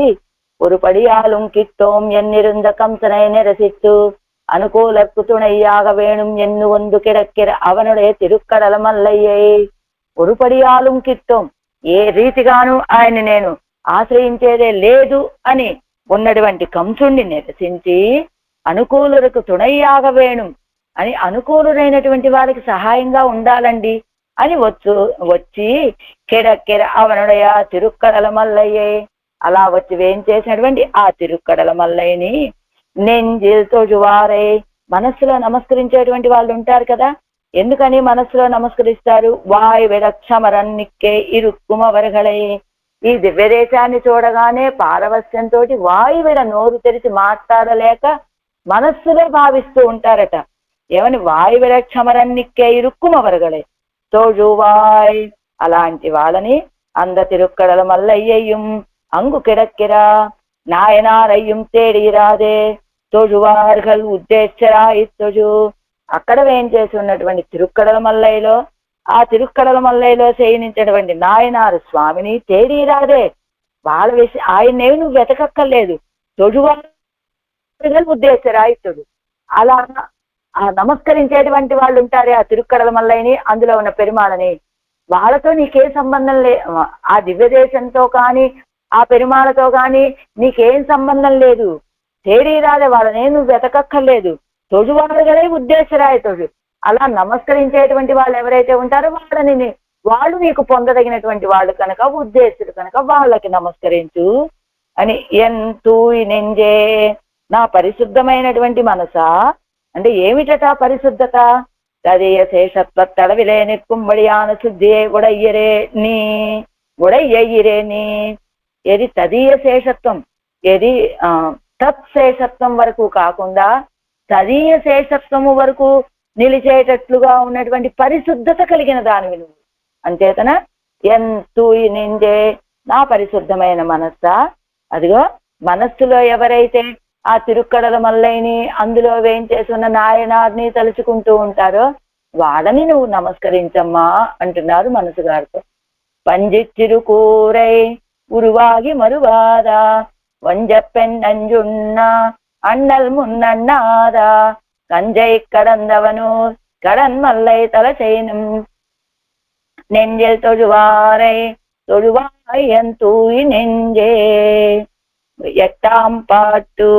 ఒరుపడియాలుం కిట్టోం ఎన్నిరుంద కంసనై నిరసిత్తు అనుకూలకు తుణయ్యాగ వేణుం ఎన్ను వందు కిడక్కిర అవనుడే తిరుక్కడల మల్లయ్యే. ఒరుపడియాలుం కిట్టోం, ఏ రీతిగాను ఆయన నేను ఆశ్రయించేదే లేదు అని ఉన్నటువంటి కంసుణ్ణి నిరసించి అనుకూలులకు తుణయ్యాగ వేణుం అని, అనుకూలురైనటువంటి వారికి సహాయంగా ఉండాలండి అని వచ్చి కిడక్కిర అవనుడయ తిరుక్కడల మల్లయ్యే, అలా వచ్చి వేం చేసినటువంటి ఆ తిరుక్కడల మల్లయ్యని నెంజిల్ తొజువారై, మనస్సులో నమస్కరించేటువంటి వాళ్ళు ఉంటారు కదా. ఎందుకని మనస్సులో నమస్కరిస్తారు? వాయు విడక్షమరన్నిక్కే ఇరుక్కుమవరగలై, ఈ దివ్యదేశాన్ని చూడగానే పారవస్యంతో వాయువిడ నోరు తెరిచి మాట్లాడలేక మనస్సులో భావిస్తూ ఉంటారట. ఏమని? వాయువిడ క్షమరన్నిక్కే ఇరుక్కుమవరగలై తోజువాయ్. అలాంటి వాళ్ళని అంద తిరుక్కడల మల్లయ్యయ్యం అంగు కిడక్కిరా నాయనారయ్యం తేడిరాదే తొజువార్గల్ ఉద్దేశరాయిత్తొజు. అక్కడ ఏం చేసి ఉన్నటువంటి తిరుక్కడల మల్లైలో, ఆ తిరుక్కడల మల్లైలో శయనించినటువంటి నాయనారు స్వామిని తేడిరాదే, వాళ్ళ ఆయన్నేవి నువ్వు వెతకక్కర్లేదు. తొజువార్గల్ ఉద్దేశరాయిత్తొజు. అలా ఆ నమస్కరించేటువంటి వాళ్ళు ఉంటారే ఆ తిరుక్కడల మల్లైని, అందులో ఉన్న పెరుమాళని, వాళ్ళతో నీకేం సంబంధం ఆ దివ్యదేశంతో కానీ ఆ పెరుమాళతో కానీ నీకేం సంబంధం లేదు. తేడీరాదే, వాళ్ళనే నువ్వు వెతకక్కర్లేదు. తొజువారుగలే ఉద్దేశరాయ తొజు. అలా నమస్కరించేటువంటి వాళ్ళు ఎవరైతే ఉంటారో వాళ్ళు నీకు పొందదగినటువంటి వాళ్ళు కనుక, ఉద్దేశుడు కనుక వాళ్ళకి నమస్కరించు అని. ఎంతూ నెంజే, నా పరిశుద్ధమైనటువంటి మనసా. అంటే ఏమిటట పరిశుద్ధత? తదీయ శేషత్వ తడవిలే నిక్కుబడియాన శుద్ధియే ఉడయ్యరే నీ ఉడయ్యయ్యరే నీ. ఏది తదీయ శేషత్వం, ఏది తత్శేషత్వం వరకు కాకుండా తదీయ శేషత్వము వరకు నిలిచేటట్లుగా ఉన్నటువంటి పరిశుద్ధత కలిగిన దానివి నువ్వు. అంచేతన ఎంతూ నిండే నా పరిశుద్ధమైన మనస్సా. అదిగో మనస్సులో ఎవరైతే ఆ తిరుక్కడల మల్లైని, అందులో వేయించేసున్న నాయనార్ని తలుచుకుంటూ ఉంటారో వాళ్ళని నువ్వు నమస్కరించమ్మా అంటున్నారు మనసు గారితో. పంజిచ్చిరుకూరై ఉరువాగి మరువాదా వంజపెన్నంజున్న అన్నల్ మున్నన్నాదా కంజై కడందవను కడన్ మల్లై తలచైనం నెంజెల్ తొజువారై తొజువాయ్ ఎంతూయి నెంజే. ఎట్టాం పాటు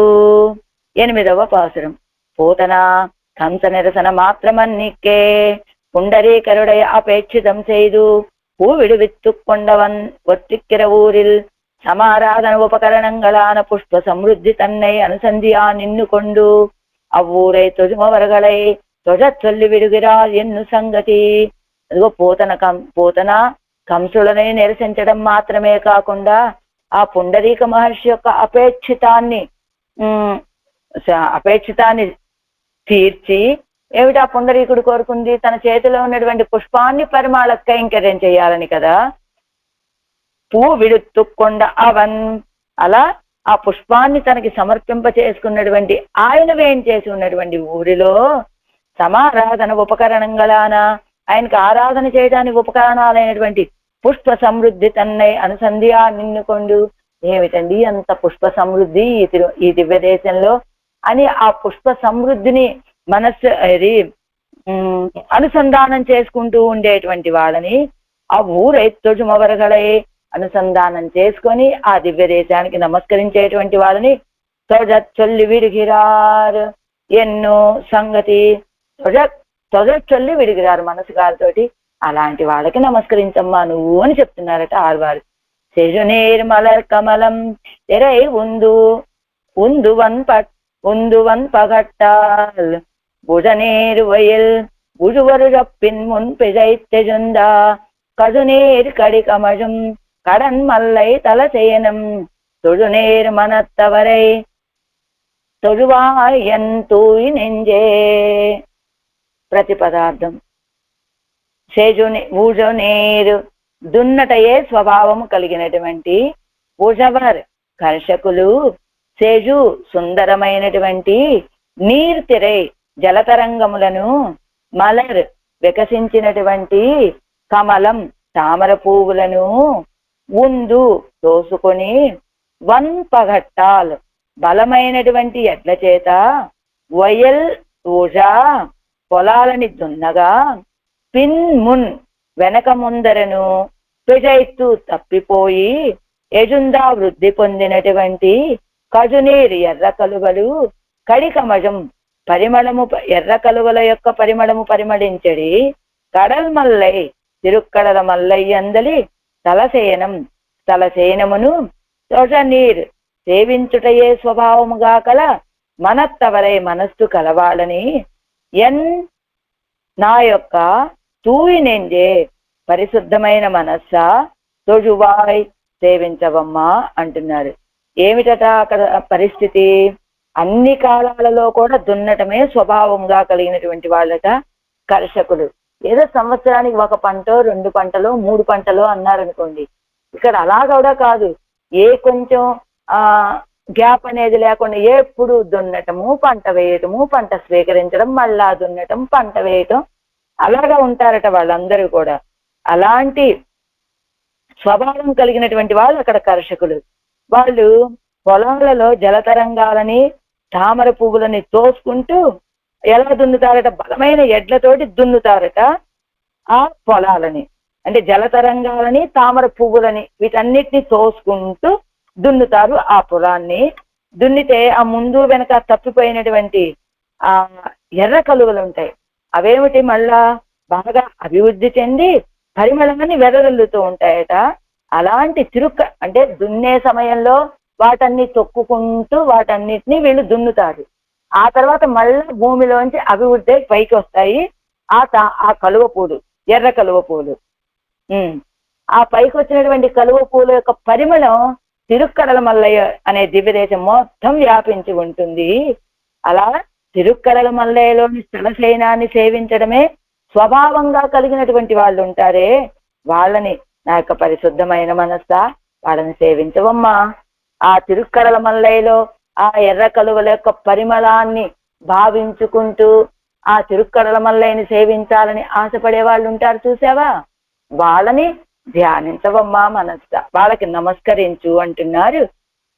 8వ పాసురం. పూతన కంస నిరసన మాత్రమన్నిక్కే పుండరీకరుడై అపేక్షితం செய்து பூவிடு வித்து கொண்டவன் ஒத்திக்கிற ஊரில் சமாராதன உபகரணங்களான புஷ்ப சம்ருத்தி தன்னை அனுசந்தியா நின்னு கொண்டு அவ்வூரை தொழுமவர்களை தொழச் சொல்லி విడుగిరాల్ ఎన్ను సంగతి. అదిగో పూతన కంసులని నిరసించడం మాత్రమే కాకుండా ఆ పుండరీక మహర్షి యొక్క అపేక్షితాన్ని తీర్చి, ఏమిటి ఆ పుండరీకుడు కోరుకుంది? తన చేతిలో ఉన్నటువంటి పుష్పాన్ని పరిమాళ కైంకర్యం చేయాలని కదా. పూ విడుత్తుకొండ అవన్, అలా ఆ పుష్పాన్ని తనకి సమర్పింప చేసుకున్నటువంటి ఆయన వేం చేసి ఉన్నటువంటి ఊరిలో సమారాధన ఉపకరణంగలాన, ఆయనకు ఆరాధన చేయడానికి ఉపకరణాలైనటువంటి పుష్ప సమృద్ధి తన్నై అనుసంధియా నిన్నుకొండు. ఏమిటండి అంత పుష్ప సమృద్ధి ఈ దివ్య దేశంలో అని ఆ పుష్ప సమృద్ధిని మనస్సు అనుసంధానం చేసుకుంటూ ఉండేటువంటి వాళ్ళని, ఆ ఊరైతొజుమవరగలై అనుసంధానం చేసుకొని ఆ దివ్య దేశానికి నమస్కరించేటువంటి వాళ్ళని తొజొల్లి విడిగిరారు ఎన్నో సంగతి. తొజొల్లి విడిగిరారు మనసు గారితోటి. అలాంటి వాళ్ళకి నమస్కరించమ్మా నువ్వు అని చెప్తున్నారట ఆళ్వారు. సెజునేర్ మలర్ కమలం తెరై உந்துவன் பகட்டால் புஜநேர் வயல் புழுவரு பின் முன் பிழைத்தெழுந்தா கடுநேர் கடிகமழும் கடன் மல்லை தலசேனம் தொழுநேர் மனத்தவரை தொழுவாய் என் தூய் நெஞ்சே. ప్రతిపదార్థం. ఊజనేరు దున్నటయే స్వభావము కలిగినటువంటి, ఉజవర్ కర్షకులు, సేజు సుందరమైనటువంటి, నీర్ తిరై జలతరంగములను, మలర్ వికసించినటువంటి, కమలం తామర పువ్వులను, ఉందు తోసుకొని, వన్ పగట్టాల్ బలమైనటువంటి ఎడ్ల చేత, వయల్ ఊజా పొలాలని దున్నగా, పిన్ మున్ వెనక ముందరను, పిజైతు తప్పిపోయి, ఎజుందా వృద్ధి పొందినటువంటి, కజునీరు ఎర్ర కలువలు, కడికమజం పరిమళము ఎర్ర కలువల యొక్క పరిమళము పరిమళించడి, కడల్ మల్లై తిరుక్కడల మల్లయ్యందలి తలసేనమును తొజ నీర్ సేవించుటయే స్వభావముగా కల మనత్తవరై మనస్సు కలవాళ్ళని ఎన్ నా యొక్క తూయి నెంజే పరిశుద్ధమైన మనస్సా తొజువాయ్ సేవించవమ్మా అంటున్నారు. ఏమిటట అక్కడ పరిస్థితి? అన్ని కాలాలలో కూడా దున్నటమే స్వభావంగా కలిగినటువంటి వాళ్ళట కర్షకులు. ఏదో సంవత్సరానికి ఒక పంటో 2 పంటలో 3 పంటలో అన్నారనుకోండి, ఇక్కడ అలా కూడా కాదు. ఏ కొంచెం గ్యాప్ అనేది లేకుండా ఎప్పుడు దున్నటము, పంట వేయటము, పంట స్వీకరించడం, మళ్ళా దున్నటం, పంట వేయటం, అలాగా ఉంటారట వాళ్ళందరూ కూడా. అలాంటి స్వభావం కలిగినటువంటి వాళ్ళు అక్కడ కర్షకులు. వాళ్ళు పొలాలలో జలతరంగాలని తామర పువ్వులని తోసుకుంటూ ఎలా దున్నుతారట? బలమైన ఎడ్లతోటి దున్నుతారట ఆ పొలాలని. అంటే జలతరంగాలని తామర పువ్వులని వీటన్నిటిని తోసుకుంటూ దున్నుతారు ఆ పొలాన్ని. దున్నితే ఆ ముందు వెనక తప్పిపోయినటువంటి ఆ ఎర్ర కలువలు ఉంటాయి, అవేమిటి మళ్ళా బాగా అభివృద్ధి చెంది పరిమళాన్ని వెదజల్లుతూ ఉంటాయట. అలాంటి అంటే దున్నే సమయంలో వాటన్ని తొక్కుకుంటూ వాటన్నిటిని వీళ్ళు దున్నుతారు. ఆ తర్వాత మళ్ళా భూమిలోంచి అభివృద్ధి పైకి వస్తాయి ఆ కలువ పూలు, ఎర్ర కలువ పూలు. ఆ పైకి వచ్చినటువంటి కలువ పూల యొక్క పరిమళం తిరుక్కడల మల్లయ్య అనే దివ్యదేశం మొత్తం వ్యాపించి ఉంటుంది. అలా తిరుక్కడల మల్లయ్యలోని స్థలశయనాన్ని సేవించడమే స్వభావంగా కలిగినటువంటి వాళ్ళు ఉంటారే, వాళ్ళని నా యొక్క పరిశుద్ధమైన మనస్సా వాళ్ళని సేవించవమ్మా. ఆ తిరుక్కడల మల్లయ్యలో ఆ ఎర్ర కలువల యొక్క పరిమళాన్ని భావించుకుంటూ ఆ తిరుక్కడల మల్లయ్యని సేవించాలని ఆశపడే వాళ్ళు ఉంటారు చూసావా, వాళ్ళని ధ్యానించవమ్మా మనస్స, వాళ్ళకి నమస్కరించు అంటున్నారు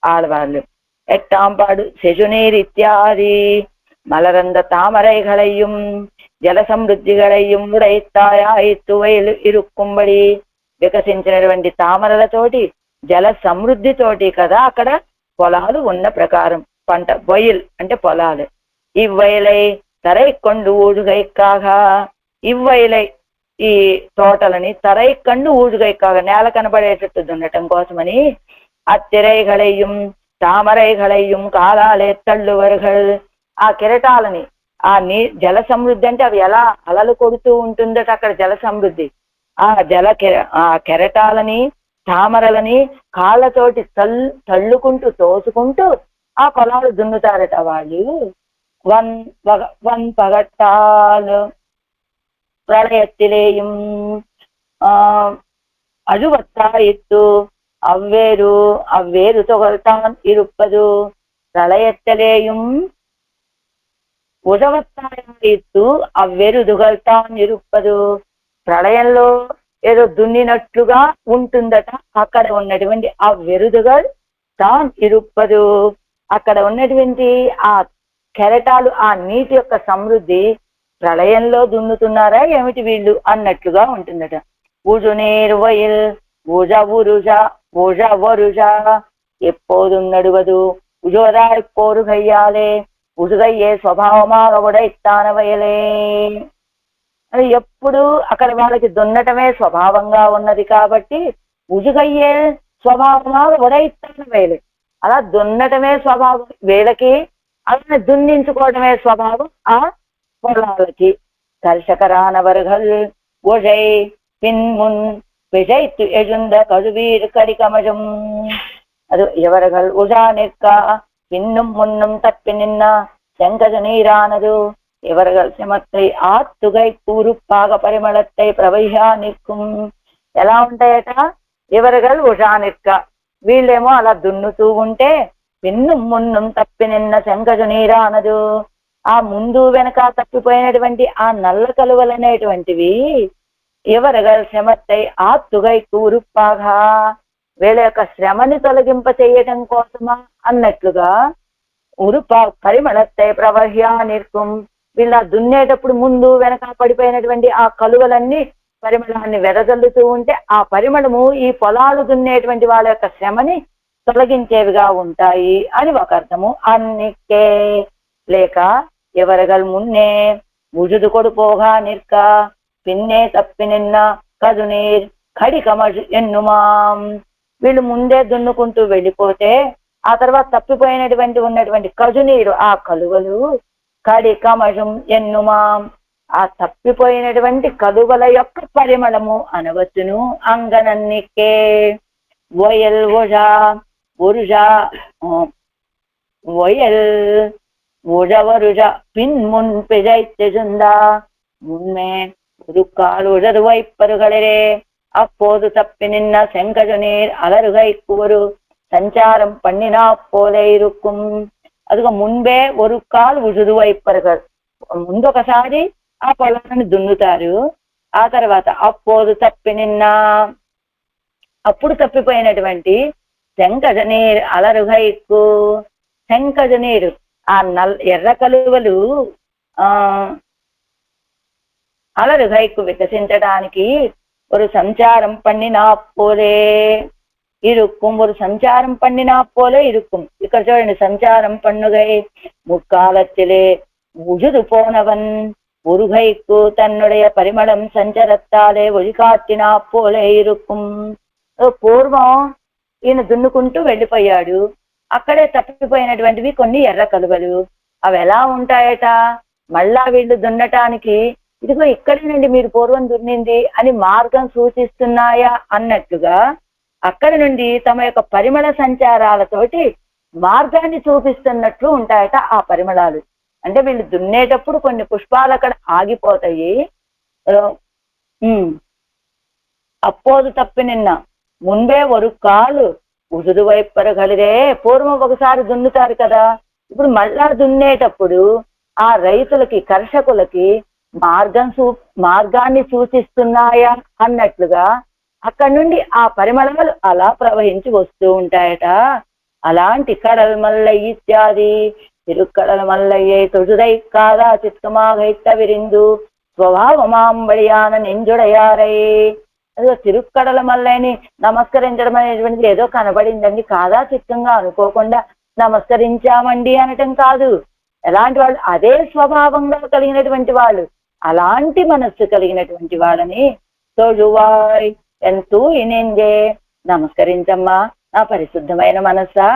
ఆడవాళ్ళు. ఎట్టాంపాడు సెజునీర్ ఇత్యాది మలరంద తామరైగళయ్యం జల సమృద్ధిగళయ్యం ఉడైత్తాయాయిత్తువైలు ఇరుక్కుంబడి వికసించినటువంటి తామరలతోటి జల సమృద్ధితోటి కదా అక్కడ పొలాలు ఉన్న ప్రకారం పంట. వయల్ అంటే పొలాలు. ఇవ్వైలై తరైకొండు ఊడుగైక్కాగా, ఇవ్వైలై ఈ తోటలని తరైకండు ఊడుగైక్కాగా నేల కనబడేటట్టు దున్నటం కోసమని అత్తిరైగళయ్యం తామరైగళయ్యం కాలాలే తళ్ళువరుగల్ ఆ కెరటాలని జల సమృద్ధి అంటే అవి ఎలా అలలు కొడుతూ ఉంటుందట అక్కడ జల సమృద్ధి. ఆ కెరటాలని తామరలని కాళ్ళతోటి తళ్ళుకుంటూ తోసుకుంటూ ఆ పొలాలు దున్నుతారట వాళ్ళు. వన్ పగట్టాలు ప్రళయత్తిలేయం అజువత్తాయిత్తు అవ్వేరు తొగల్తాన్ ఇరుప్పదు ప్రళయత్తలేయం ఉజవత్తాయిత్తు అవ్వేరు దుగల్తాన్ ఇరుప్పదు. ప్రళయంలో ఏదో దున్నినట్లుగా ఉంటుందట అక్కడ ఉన్నటువంటి ఆ వెరుదుగల్ తాన్ ఇరుప్పదు. అక్కడ ఉన్నటువంటి ఆ కెరటాలు ఆ నీటి యొక్క సమృద్ధి ప్రళయంలో దున్నుతున్నారా ఏమిటి వీళ్ళు అన్నట్లుగా ఉంటుందట. ఉజునేర్వయల్ ఉజ ఉరుజ ఉజ వరుజ எப்போதும் நடுவது உஜோதாய் போரு கையாலே ఉజుగయ్యే స్వభావமாக ఉడైస్తాన వయలే. అది ఎప్పుడు అక్కడ వాళ్ళకి దున్నటమే స్వభావంగా ఉన్నది కాబట్టి ఉజుగయ్యే స్వభావமாக ఉడైస్తాన వయలే. అలా దున్నటమే స్వభావం వీళ్ళకి, అలా దున్నించుకోవడమే స్వభావం ఆ పొలాలకి. కర్షకరానవర్గల్ ఒజై పిన్మున్ విజైతు ఎజుంద కడువీర్ కడికమజం அது எவர்கள் உஜா நிற்க பின்னும் முன்னும் தப்பி நின்ன செங்கஜ நீரானது இவர்கள் சிமத்தை ஆத்துகை கூறுப்பாக పరిమళத்தை ప్రవహ్యా నిற்கும். ఎలా ఉంటాయట? ఇవరగల్ ఉజా నిற்క వీళ్ళేమో అలా దున్నుతూ ఉంటే పిన్నుం మున్నుం తప్పి నిన్న శంకజ నీరానదు ఆ ముందు వెనక తప్పిపోయినటువంటి ఆ నల్ల కలువలనేటువంటివి ఇవరగల్ శ్రమత్తై ఆత్తుగై కూరుప్పాగా వీళ్ళ యొక్క శ్రమని తొలగింప చేయటం కోసమా అన్నట్లుగా పరిమళத்தை ప్రవహ్యా నిற்கும். వీళ్ళ దున్నేటప్పుడు ముందు వెనక పడిపోయినటువంటి ఆ కలువలన్నీ పరిమళాన్ని వెదజల్లుతూ ఉంటే ఆ పరిమళము ఈ పొలాలు దున్నేటువంటి వాళ్ళ యొక్క శ్రమని తొలగించేవిగా ఉంటాయి అని ఒక అర్థము. అన్నికే లేక ఎవరగల్ మున్నే ఉజుదు కొడుపోగా నిற்க పిన్నే తప్పి నిన్న కదునీర్ కడికమజు ఎన్నుమాం. వీళ్ళు ముందే దున్నుకుంటూ వెళ్ళిపోతే ఆ తర్వాత ఉన్నటువంటి కజునీరు, ఆ కలువలు, కడి కమజం ఎన్నుమాం, ఆ తప్పిపోయినటువంటి కలువల యొక్క పరిమళము అనవచ్చును. అంగనన్నికే వయల్ ఒజా ఒరుజా ஒயல் உழவருழ பின் முன் பிழைத்தெழுந்தா முன்மே ஒரு கால் உழறு வைப்பருகளே. அப்போது தப்பி நின்ன செங்கஜ நீர் அலறுகைக்கு ஒரு సంచారం పండినా పోలే ఇరుక్కుం. అదిగో ముందే ஒரு కాల్ ఉజురు వైపరుగల్, ముందొకసారి ఆ పొలాన్ని దున్నుతారు. ఆ తర్వాత అప్పుడు తప్పి నిన్న, అప్పుడు తప్పిపోయినటువంటి శంకజ నీరు అలరుగైకు, శంకజ నీరు ఆ ఎర్ర కలువలు అలరుగైకు వికసించడానికి ஒரு సంచారం పండినా పోలే இருக்கும், ஒரு సంచారం పండినా పోలే இருக்கும். ఇక్కడ చూడండి, సంచారం పన్నుగై ముక్కాలத்திலே உஜுது போனவன் உருகைக்கு தன்னுடைய పరిమళం సంచరత్తాలే ఒలికాటినా పోలే ఇరుక్కుం. పూర్వం ఈయన దున్నుకుంటూ వెళ్ళిపోయాడు, అక్కడే తప్పిపోయినటువంటివి కొన్ని ఎర్ర కలువలు. అవి ఎలా ఉంటాయట, మళ్ళా వీళ్ళు దున్నటానికి ఇదిగో ఇక్కడేనండి మీరు పూర్వం దున్నింది అని మార్గం సూచిస్తున్నాయా అన్నట్టుగా అక్కడి నుండి తమ యొక్క పరిమళ సంచారాలతోటి మార్గాన్ని చూపిస్తున్నట్లు ఉంటాయట ఆ పరిమళాలు. అంటే వీళ్ళు దున్నేటప్పుడు కొన్ని పుష్పాలు అక్కడ ఆగిపోతాయి. అప్పోదు తప్పి నిన్న ముందే ఒక కాలు ఉదురు వైపరగలిగే, పూర్వం ఒకసారి దున్నుతారు కదా, ఇప్పుడు మళ్ళా దున్నేటప్పుడు ఆ రైతులకి, కర్షకులకి మార్గాన్ని సూచిస్తున్నాయా అన్నట్లుగా అక్కడి నుండి ఆ పరిమళాలు అలా ప్రవహించి వస్తూ ఉంటాయట. అలాంటి కడల్ మల్లయ్య ఇత్యాది తిరుక్కడల మల్లయ్యే తొడుదై కాదా చిత్కమాగైత విరిందు స్వభావమాంబడియాన నింజుడయారై. అదిగో తిరుక్కడల మల్లయ్యని నమస్కరించడం అనేటువంటిది ఏదో కనబడిందండి, కాదా చిత్తంగా అనుకోకుండా నమస్కరించామండి అనటం కాదు. ఎలాంటి వాళ్ళు, అదే స్వభావంగా కలిగినటువంటి వాళ్ళు, అలాంటి మనస్సు కలిగినటువంటి వాళ్ళని తొడువాయ్ ఎంతో ఇనిందే, నమస్కరించమ్మా నా పరిశుద్ధమైన మనస్సా.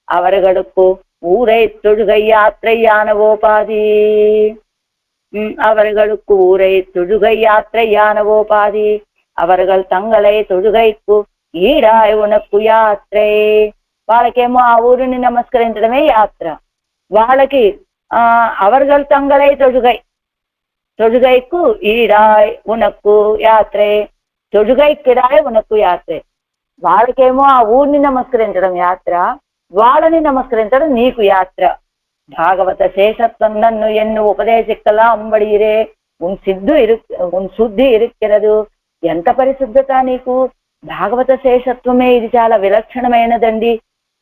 అవరగడుకు ఊరై తొడుగై యాత్రయ్యానవోపాధి, அவர்களுக்கு ஊரை தொழுகை யாத்திரையானவோபாதி, அவர்கள் தங்களை தொழுகைకు ఈడాయ్ ఉనకు యాత్రే. వాళ్ళకేమో ఆ ఊరిని నమస్కరించడమే యాత్ర, వాళ్ళకి அவர்கள் தங்களை தொழுகை, தொழுகைக்கு ఈడాయ్ ఉనకు యాత్రే, తొడుగైకిడాయ్ ఉనకు యాత్రే. వాళ్ళకేమో ఆ ఊరిని నమస్కరించడం యాత్ర, వాళ్ళని నమస్కరించడం నీకు యాత్ర. భాగవత శేషత్వం నన్ను ఎన్ను ఉపదేశిక్కలా అంబడిరే ఉన్ శుద్ధి ఇరుక్కిరదు. ఎంత పరిశుద్ధత నీకు, భాగవత శేషత్వమే ఇది చాలా విలక్షణమైనదండి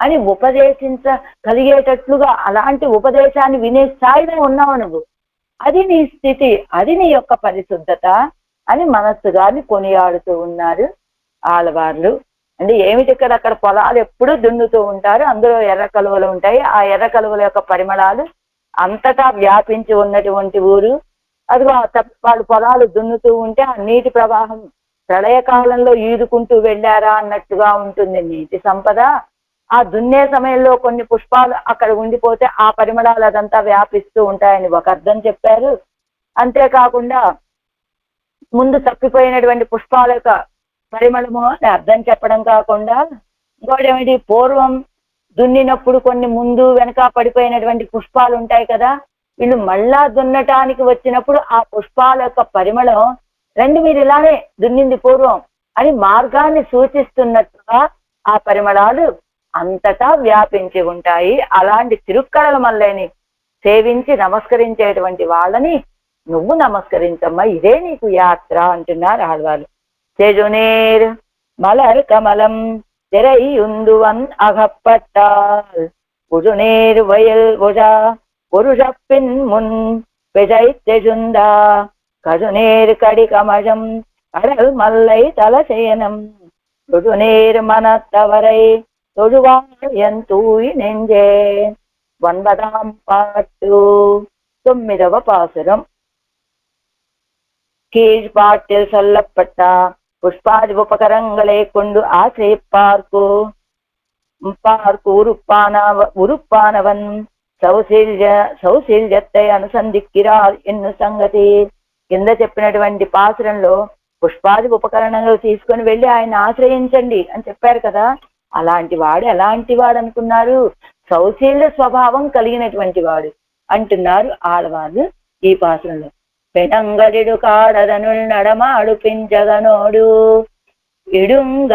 అని ఉపదేశించగలిగేటట్లుగా, అలాంటి ఉపదేశాన్ని వినే స్థాయిలో ఉన్నావు నువ్వు. అది నీ స్థితి, అది నీ యొక్క పరిశుద్ధత అని మనస్సుగాని కొనియాడుతూ ఉన్నారు ఆళ్వార్లు. అంటే ఏమిటి, అక్కడ పొలాలు ఎప్పుడూ దున్నుతూ ఉంటారు, అందులో ఎర్ర కలువలు ఉంటాయి. ఆ ఎర్ర కలువల యొక్క పరిమళాలు అంతటా వ్యాపించి ఉన్నటువంటి ఊరు. అదిగో వాళ్ళు పొలాలు దున్నుతూ ఉంటే ఆ నీటి ప్రవాహం ప్రళయకాలంలో ఈదుకుంటూ వెళ్ళారా అన్నట్టుగా ఉంటుంది నీటి సంపద. ఆ దున్నే సమయంలో కొన్ని పుష్పాలు అక్కడ ఉండిపోతే ఆ పరిమళాలు అదంతా వ్యాపిస్తూ ఉంటాయని ఒక అర్థం చెప్పారు. అంతేకాకుండా ముందు తప్పిపోయినటువంటి పుష్పాల యొక్క పరిమళము అని అర్థం చెప్పడం కాకుండా ఇంకోటేమిటి, పూర్వం దున్నినప్పుడు కొన్ని ముందు వెనక పడిపోయినటువంటి పుష్పాలు ఉంటాయి కదా, వీళ్ళు మళ్ళా దున్నటానికి వచ్చినప్పుడు ఆ పుష్పాల యొక్క పరిమళం రండి మీరు ఇలానే దున్నింది పూర్వం అని మార్గాన్ని సూచిస్తున్నట్టుగా ఆ పరిమళాలు అంతటా వ్యాపించి ఉంటాయి. అలాంటి తిరుక్కడల మల్లయ్యని సేవించి నమస్కరించేటువంటి వాళ్ళని నువ్వు నమస్కరించమ్మా, ఇదే నీకు యాత్ర అంటున్నారు ఆళ్వారు. செஜுநீர் மலர் கமலம் திரையுந்துவன் அகப்பட்டால் புதுநீர் வயல் ஒஜா புருஷப்பின் முன் பிழைத்தெழுந்தா கதுநீர் கடி கமஜம் கடல் மல்லை தலசேனம் தொழுநீர் மனத்தவரை தொழுவார் என் தூய் நெஞ்சே. 9ஆம் பாட்டு, 9వ பாசுரம். கீழ்பாட்டில் சொல்லப்பட்ட புஷ்பாதி உபகரங்களை கொண்டு ஆசைப்பார்க்கு பார்க்கு உருப்பானவன் సౌశీల్యத்தை అనుసంధిక్కిరార్ ఎన్ను సంగతి. కింద చెప్పినటువంటి పాసురంలో పుష్పాది ఉపకరణాలు తీసుకొని వెళ్ళి ఆయన ఆశ్రయించండి అని చెప్పారు కదా. అలాంటి వాడు ఎలాంటి వాడు అనుకున్నారు? సౌశీల్య స్వభావం కలిగినటువంటి వాడు అంటున్నారు ఆడవాళ్ళు ఈ పాసురంలో. పెనంగడిడు కాడదనుల్ నడమాడు పింజగనోడు ఇడుంగ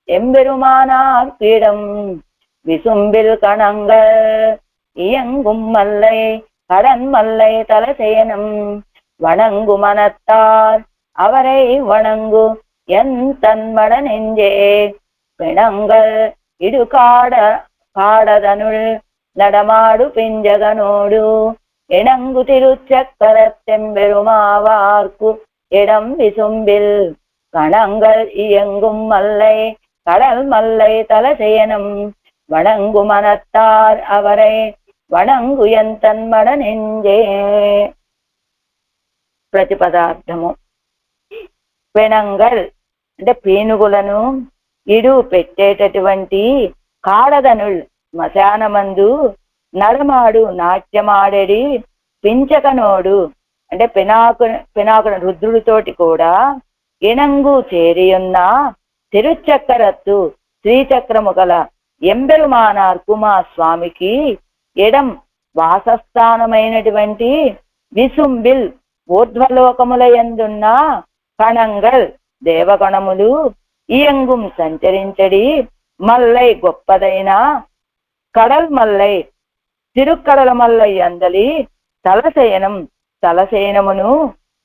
எம்பெருமானார் பீடம் விசும்பில் கணங்கள் இயங்கும் மல்லை கடன் மல்லை தலசேனம் வணங்கு மனத்தார் அவரை வணங்கு என் தன்மட நெஞ்சே. பிணங்கள் இடு காடதனுள் நடமாடு பிஞ்சகனோடு இணங்கு திருச்சக்கரத்தெம்பெருமாவார்க்கு இடம் விசும்பில் கணங்கள் இயங்கும் மல்லை கடல் மல்லை தலசேனம் வணங்கு மனத்தார் அவரை వణంగు ఎంతన్మడ నెంజే. ప్రతిపదార్థము. పెనంగల్ అంటే పీనుగులను ఇడు పెట్టేటటువంటి కాడదనుల్ శ్మశానమందు నడమాడు నాట్యమాడేడి పించకనోడు అంటే పినాకున రుద్రుడితోటి కూడా ఇణంగు చేరియున్న తిరుచక్రత్తు శ్రీచక్రము గల ఎంబెరుమానార్కు మా స్వామికి ఎడం వాసస్థానమైనటువంటి విసుంబిల్ ఊర్ధ్వలోకముల యందున్న కణంగల్ దేవగణములు ఇయంగుం సంచరించడి మల్లై గొప్పదైన కడల్ మల్లై తిరుక్కడల మల్లై అందలి తలశయనమును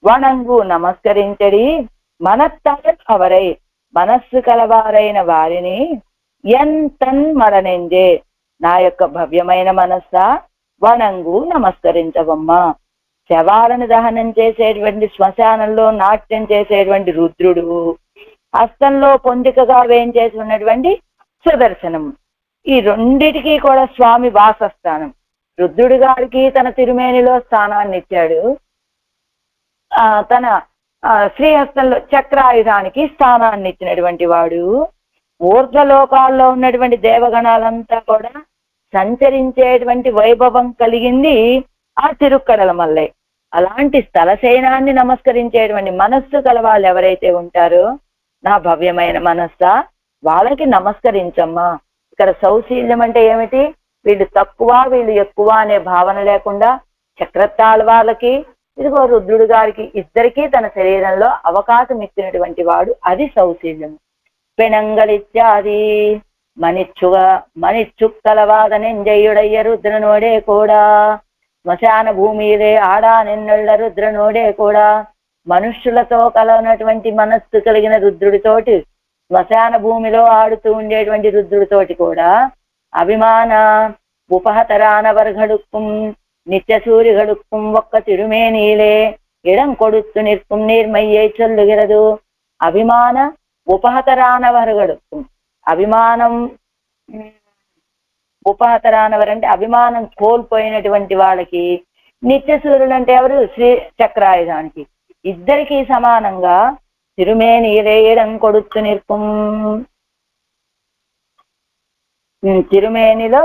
వణంగు నమస్కరించడి మనత్తార్ అవరై మనస్సు కలవారైన వారిని ఎంతన్ మరణింజే నా యొక్క భవ్యమైన మనస్సా వణంగు నమస్కరించవమ్మా. శవాలను దహనం చేసేటువంటి శ్మశానంలో నాట్యం చేసేటువంటి రుద్రుడు, హస్తంలో పొందికగా వేయించేసి ఉన్నటువంటి సుదర్శనం, ఈ రెండిటికి కూడా స్వామి వాసస్థానం. రుద్రుడి గారికి తన తిరుమేనిలో స్థానాన్ని ఇచ్చాడు, తన శ్రీహస్తంలో చక్రాయుధానికి స్థానాన్ని ఇచ్చినటువంటి వాడు. ఊర్ధ్వలోకాల్లో ఉన్నటువంటి దేవగణాలంతా కూడా సంచరించేటువంటి వైభవం కలిగింది ఆ తిరుక్కడల మల్లై. అలాంటి స్థలశయనాన్ని నమస్కరించేటువంటి మనస్సు గల వాళ్ళు ఎవరైతే ఉంటారో, నా భవ్యమైన మనస్సా వాళ్ళకి నమస్కరించమ్మా. ఇక్కడ సౌశీల్యం అంటే ఏమిటి? వీళ్ళు తక్కువ వీళ్ళు ఎక్కువ అనే భావన లేకుండా చక్రతాళ వాళ్ళకి, ఇదిగో రుద్రుడు గారికి, ఇద్దరికీ తన శరీరంలో అవకాశం ఇచ్చినటువంటి వాడు. అది సౌశీల్యం. పెనంగలిత్యాది మణిచ్చుక్కలవాద నెంజయుడయ్య రుద్రనోడే కూడా శ్మశాన భూమిలే ఆడా నిన్నళ్ళ రుద్రనోడే కూడా. మనుష్యులతో కలనటువంటి మనస్సు కలిగిన రుద్రుడితోటి, శ్మశాన భూమిలో ఆడుతూ ఉండేటువంటి రుద్రుడితోటి కూడా అభిమాన ఉపహతరానవర్గడుక్కుం నిత్య సూర్యగడుక్కుం ఒక్క తిరుమేనీలే ఇడం కొడుతు నిற்கும் நீர்மையை சொல்லுகிறது. అభిమాన ఉపహతరానవర్గడుక్కుం, అభిమానం ఉపహతరానవర్ అంటే అభిమానం కోల్పోయినటువంటి వాళ్ళకి, నిత్య సూర్యుడు అంటే ఎవరు? శ్రీ చక్రాయుధానికి. ఇద్దరికి సమానంగా తిరుమేనీలే ఇడం కొడుతు నిற்கும், తిరుమేనిలో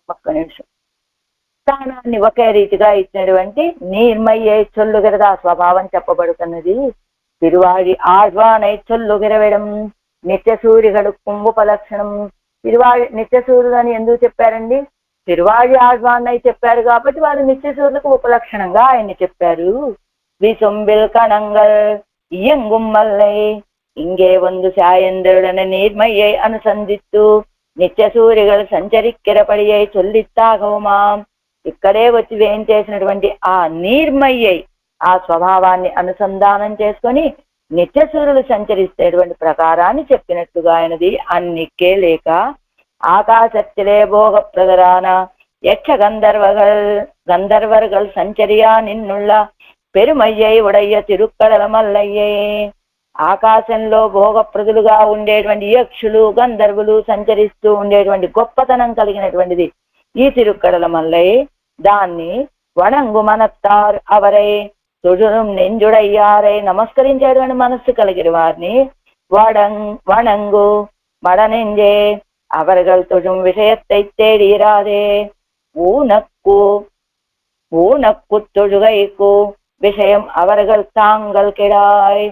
ఒక్క నిమిషం స్థానాన్ని ఒకే రీతిగా ఇచ్చినటువంటి నీర్మయ్యే చొల్లుగిరదా స్వభావం చెప్పబడుతున్నది. తిరువాడి ఆడ్వానై చొల్లుగిరవడం నిత్య సూర్యగడుక్కుం ఉపలక్షణం. తిరువాడి నిత్య సూర్యుడు అని ఎందుకు చెప్పారండి? తిరువాడి ఆడ్వాన్నై చెప్పారు కాబట్టి వారు నిత్య సూర్యులకు ఉపలక్షణంగా ఆయన్ని చెప్పారు. విసొంబిల్ కణంగల్ ఇయంగుం మల్లై ఇంగే ಒಂದು சாயந்தருடன நீர்மையை అనుసంధిత్తు నిత్య సూర్యులు సంచరిక్కిరపడియై చొల్లిత్తాగవుమాం. ఇక్కడే వచ్చి వేం చేసినటువంటి ఆ నీర్మయ్యై ఆ స్వభావాన్ని అనుసంధానం చేసుకొని నిత్య సూర్యులు సంచరిస్తేటువంటి ప్రకారాన్ని చెప్పినట్టుగా ఆయనది. అన్నిక్కే లేక ఆకాశத்திலே భోగ ప్రదరాన యక్ష గంధర్వర్గల్ సంచరియా నిన్నుళ్ళ పెరుమయ్యై ఉడయ్య తిరుక్కడల మల్లయ్యే. ఆకాశంలో భోగప్రదులుగా ఉండేటువంటి యక్షులు గంధర్వులు సంచరిస్తూ ఉండేటువంటి గొప్పతనం కలిగినటువంటిది ఈ తిరుక్కడల మల్లై. దాన్ని వణంగు మనత్తార్ అవరై తుజుం నెంజుడయ్యారై నమస్కరించేటువంటి మనస్సు కలిగిన వారిని వణంగు మడనెంజే அவர்கள் தொழும் விஷயத்தை தேடிராதே ஊனக்கு தொழுகைக்கு விஷயம் அவர்கள் தாங்கள் కిడాయ్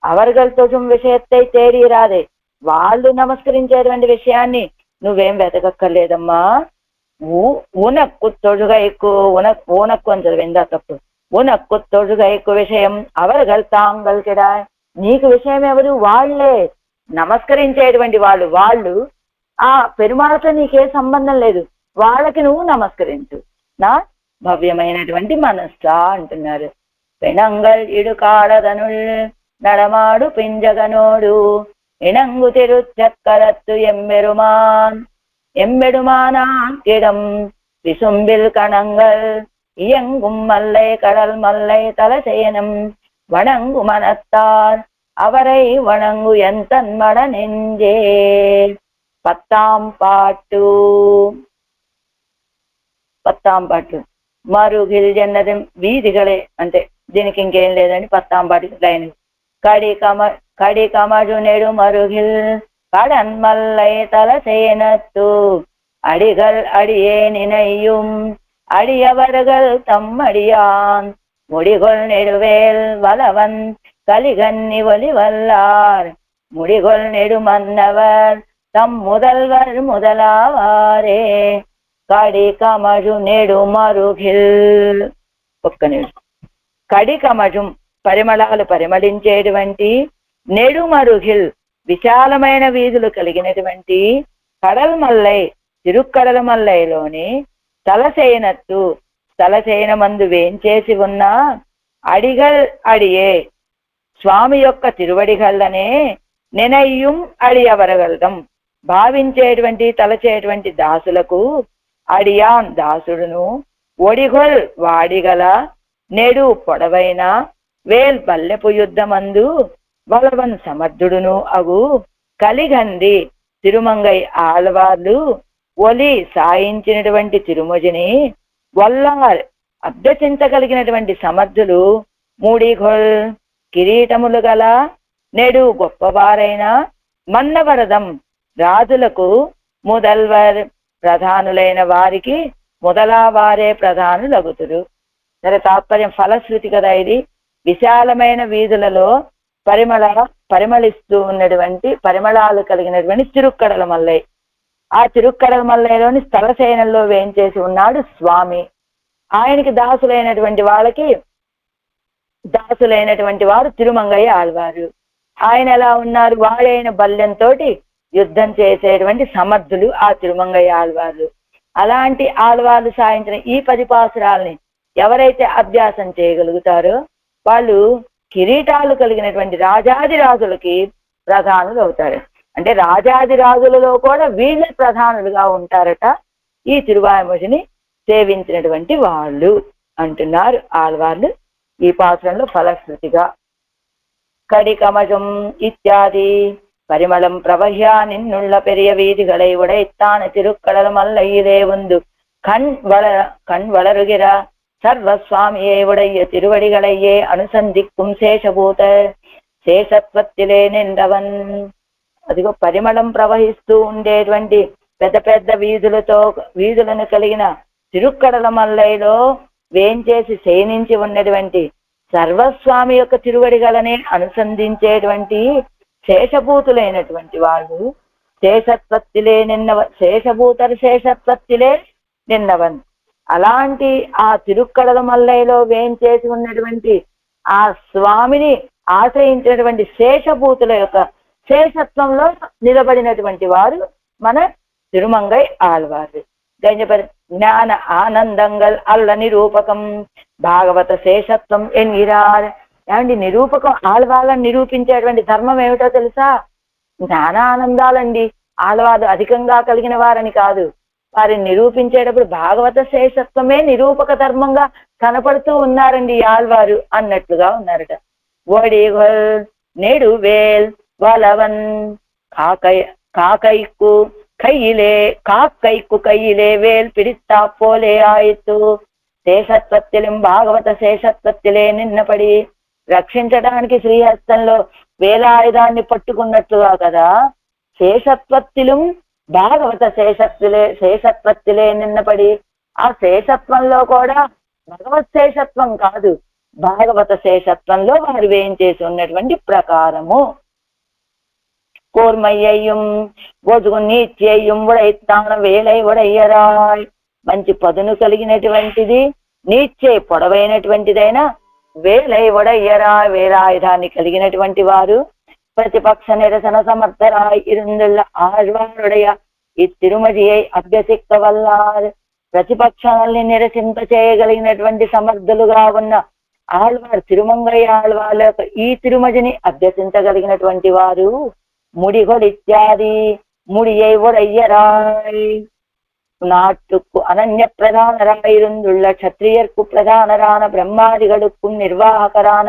அவர்கள் தொழும் விஷயத்தை தேடிరాదే వాళ్ళు నమస్కరించేటువంటి విషయాన్ని నువ్వేం వెతకక్కర్లేదమ్మా. ఊనక్కు తొడుగైకు ఊనక్కు అని చదివిందా తప్పు. ఊనక్కు తొడుగైకు విషయం అవர்கள் தாங்கள் కిడాయ్ నీకు విషయం ఎవరు? వాళ్లే నమస్కరించేటువంటి వాళ్ళు ఆ పెరుమాళతో నీకే సంబంధం లేదు, వాళ్ళకి నువ్వు నమస్కరించు. నా భవ్యమైనటువంటి మనస్సా అంటున్నారు. పెణంగల్ ఇడుకాడదనుల్ నడమాడు పింజగనోడు இணங்கு திருச்சக்கரத்து எம்பெருமானான் கிடம் விசும்பில் கணங்கள் இயங்கும் மல்லை கடல் மல்லை தலசேனம் வணங்கு மனத்தார் அவரை வணங்கு எந்தன் மட நெஞ்சே. 10వ పాటు. 10వ పాటు మరుగిల్ జన్నది వీధిகளே అంటే దీనికి ఇంకేం లేదండి. 10వ పాటు లైన్ கடி கமழு நெடு மருகில் கடன் மல்லை தலசேனத்து அடிகள் அடியே நினையும் அடியவர்கள் தம்மடியான் முடிகொள் நெடுவேல் வலவன் கலிகன்னி ஒலி வல்லார் முடிகொள் நெடு மன்னவர் தம் முதல்வர் முதலாவாரே. కడి కమజు నెడు మరుగిల్. ఒక్క నిమిషం. కడి కమజం పరిమళాలు పరిమళించేటువంటి, నెడుమరుగిల్ విశాలమైన వీధులు కలిగినటువంటి, కడల్ మల్లై తిరుక్కడల మల్లైలోని తలసేనత్తు తలసేనమందు వేంచేసి ఉన్న అడిగల్ అడియే స్వామి యొక్క తిరువడిగళ్ళనే నెనయ్యం అడియవరగలడం భావించేటువంటి తలచేటువంటి దాసులకు అడియాన్ దాసుడును ఒడిగొల్ వాడిగల నెడు పొడవైన వేల్ పల్లెపు యుద్ధమందు వలవన్ సమర్థుడును అగు కలిగంది తిరుమంగై ఆళ్వార్లు ఒలి సాయించినటువంటి తిరుమజిని వల్లార్ అభ్యసించగలిగినటువంటి సమర్థులు మూడిగొల్ కిరీటములు గల నెడు గొప్పవారైన మన్నవరదం రాజులకు ముదల్వర్ ప్రధానులైన వారికి మొదలావారే ప్రధానులగుతురు. సరే, తాత్పర్యం ఫలశ్రుతి కదా ఇది. విశాలమైన వీధులలో పరిమళిస్తూ ఉన్నటువంటి పరిమళాలు కలిగినటువంటి తిరుక్కడల మల్లై. ఆ తిరుక్కడల మల్లైలోని స్థలసేనల్లో వేయించేసి ఉన్నాడు స్వామి. ఆయనకి దాసులైనటువంటి వారు తిరుమంగయ్య ఆళ్వారు. ఆయన ఎలా ఉన్నారు? వాడైన బల్యంతో యుద్ధం చేసేటువంటి సమర్థులు ఆ తిరుమంగయ్య ఆళ్వారు. అలాంటి ఆళ్వార్లు సాయించిన ఈ 10 పాసురాల్ని ఎవరైతే అభ్యాసం చేయగలుగుతారో వాళ్ళు కిరీటాలు కలిగినటువంటి రాజాదిరాజులకి ప్రధానులు అవుతారు. అంటే రాజాదిరాజులలో కూడా వీళ్ళ ప్రధానులుగా ఉంటారట ఈ తిరువాయిమొழிని సేవించినటువంటి వాళ్ళు అంటున్నారు ఆళ్వార్లు ఈ పాత్రలో ఫలశ్రుతిగా. కడి కమజం ఇత్యాది పరిమళం ప్రవహ్య నిన్నుள்ள பெரிய வீதிகளை உடைத்தான திருக்கடல் மல்லையிலே வந்து கண் வளருகிற సర్వస్వామియే ఉడయ్య తిరువడిగలయ్యే అనుసంధిక్కుం శేషభూత శేషత్వత్తిలే నిండవన్. అదిగో పరిమళం ప్రవహిస్తూ ఉండేటువంటి పెద్ద పెద్ద వీధులను కలిగిన తిరుక్కడల మల్లైలో వేంచేసి శయనించి ఉన్నటువంటి సర్వస్వామి యొక్క తిరువడిగలనే అనుసంధించేటువంటి శేషభూతులైనటువంటి వాళ్ళు శేషత్వత్తిలే నిన్నవన్. అలాంటి ఆ తిరుక్కడల మల్లైలో వేంచేసి ఉన్నటువంటి ఆ స్వామిని ఆశ్రయించినటువంటి శేషభూతుల యొక్క శేషత్వంలో నిలబడినటువంటి వారు మన తిరుమంగై ఆళ్వారు. జ్ఞాన ఆనందంగల్ అల్ల నిరూపకం భాగవత శేషత్వం ఎన్నిరార్. ఏమండి, నిరూపకం ఆళ్వాళ్ళని నిరూపించేటువంటి ధర్మం ఏమిటో తెలుసా? జ్ఞానానందాలండి. ఆళ్వారు అధికంగా కలిగిన వారని కాదు, వారిని నిరూపించేటప్పుడు భాగవత శేషత్వమే నిరూపక ధర్మంగా కనపడుతూ ఉన్నారండి ఆళ్వారు అన్నట్లుగా ఉన్నారట. ఒడిగొల్ నెడు వేల్ వలవన్ కాకైకు కయ్యిలే వేల్ పిడిస్తా పోలే ఆయితు శేషత్వత్తిలం భాగవత శేషత్వత్తిలే నిన్నపడి రక్షించడానికి శ్రీహస్తంలో వేలాయుధాన్ని పట్టుకున్నట్లుగా కదా శేషత్వత్తిలం భాగవత శేషత్వత్తిలే నిన్నపడి ఆ శేషత్వంలో కూడా భగవత్ శేషత్వం కాదు భాగవత శేషత్వంలో వారు వేయించేసి ఉన్నటువంటి ప్రకారము కూర్మయ్యయ్యం గొజుగు నీత్యయ్యం ఉడైతాన వేలై ఉడయ్యరాయ్ మంచి పదును కలిగినటువంటిది నీత్యై పొడవైనటువంటిదైనా వేలై ఉడయ్యరాయ్ వేలాయుధాన్ని కలిగినటువంటి వారు ప్రతిపక్ష నిరసన సమర్థరాయ్ ఇరుందుళ్ళ ఆழ்వారుடைய ఇత్తిరుమడియై అభ్యసిక్త వల్లార్ ప్రతిపక్షాలని నిరసింప చేయగలిగినటువంటి సమర్థులుగా ఉన్న ఆళ్వార్ తిరుమంగయ్య ఆళ్వార్ల ఈ తిరుమడిని అభ్యసించగలిగినటువంటి వారు ముడిగొలిత్యాది ముడియై ఉడయ్యరాయ్ நாட்டுக்கு அனன்ய பிரதானராயிருந்துள்ள க்ஷத்ரியர்க்கு பிரதானரான பிரம்மாதிகளுக்கும் నిర్వాహకరాన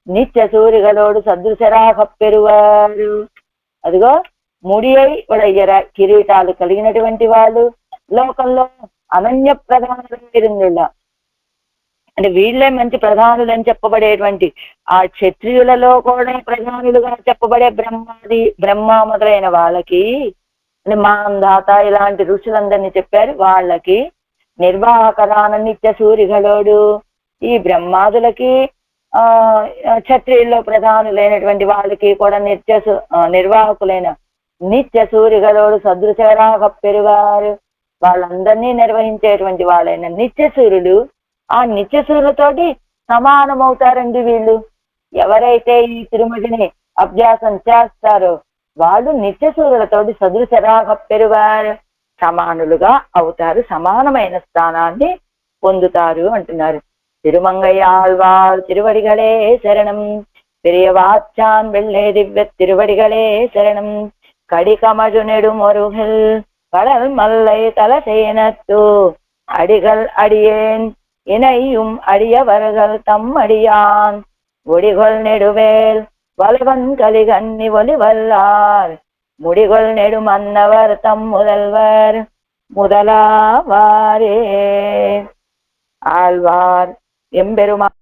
నిత్య సూరిகளோடு సదృశరాக పెరువారు అదిగో ముడియై ఉడయ్యర కిరీటాలు కలిగినటువంటి వాళ్ళు లోకంలో అనన్య ప్రధానుల అంటే వీళ్ళే మంచి ప్రధానులు అని చెప్పబడేటువంటి ఆ క్షత్రియులలో కూడా ప్రధానులుగా చెప్పబడే బ్రహ్మ మొదలైన వాళ్ళకి మాందాత ఇలాంటి ఋషులందరినీ చెప్పారు వాళ్ళకి నిర్వాహకరాన నిత్య సూరిகளోడు ఈ బ్రహ్మాదులకి క్షత్రియుల్లో ప్రధానులైనటువంటి వాళ్ళకి కూడా నిర్వాహకులైన నిత్య సూరిகளోడు సదృశరాగ పెరుగారు వాళ్ళందరినీ నిర్వహించేటువంటి వాళ్ళైన నిత్యసూరులు ఆ నిత్యసూరులతోటి సమానమవుతారండి వీళ్ళు ఎవరైతే ఈ తిరుమడిని అభ్యాసం చేస్తారో వాళ్ళు నిత్యసూరులతోటి సదృశరాగ పెరుగారు సమానులుగా అవుతారు సమానమైన స్థానాన్ని పొందుతారు అంటున్నారు తిరుమంగయ్య ఆళ్వార్ తిరువడిகளே శరణం பெரியவாச்சான் வெள்ளே திவ்ய திருவடிகளே சரணம் கடிகமழு நெடுமொருகில் கடல் மல்லை தலசேனத்து அடிகள் அடியேன் இணையும் அடியவர்கள் தம் அடியான் ஒடிகொள் நெடுவேல் வலவன் கலிகன்னி ஒலிவல்லார் முடிகொள் நெடு மன்னவர் தம் முதல்வர் முதலாவாரே ஆழ்வார் எம்பெருமான்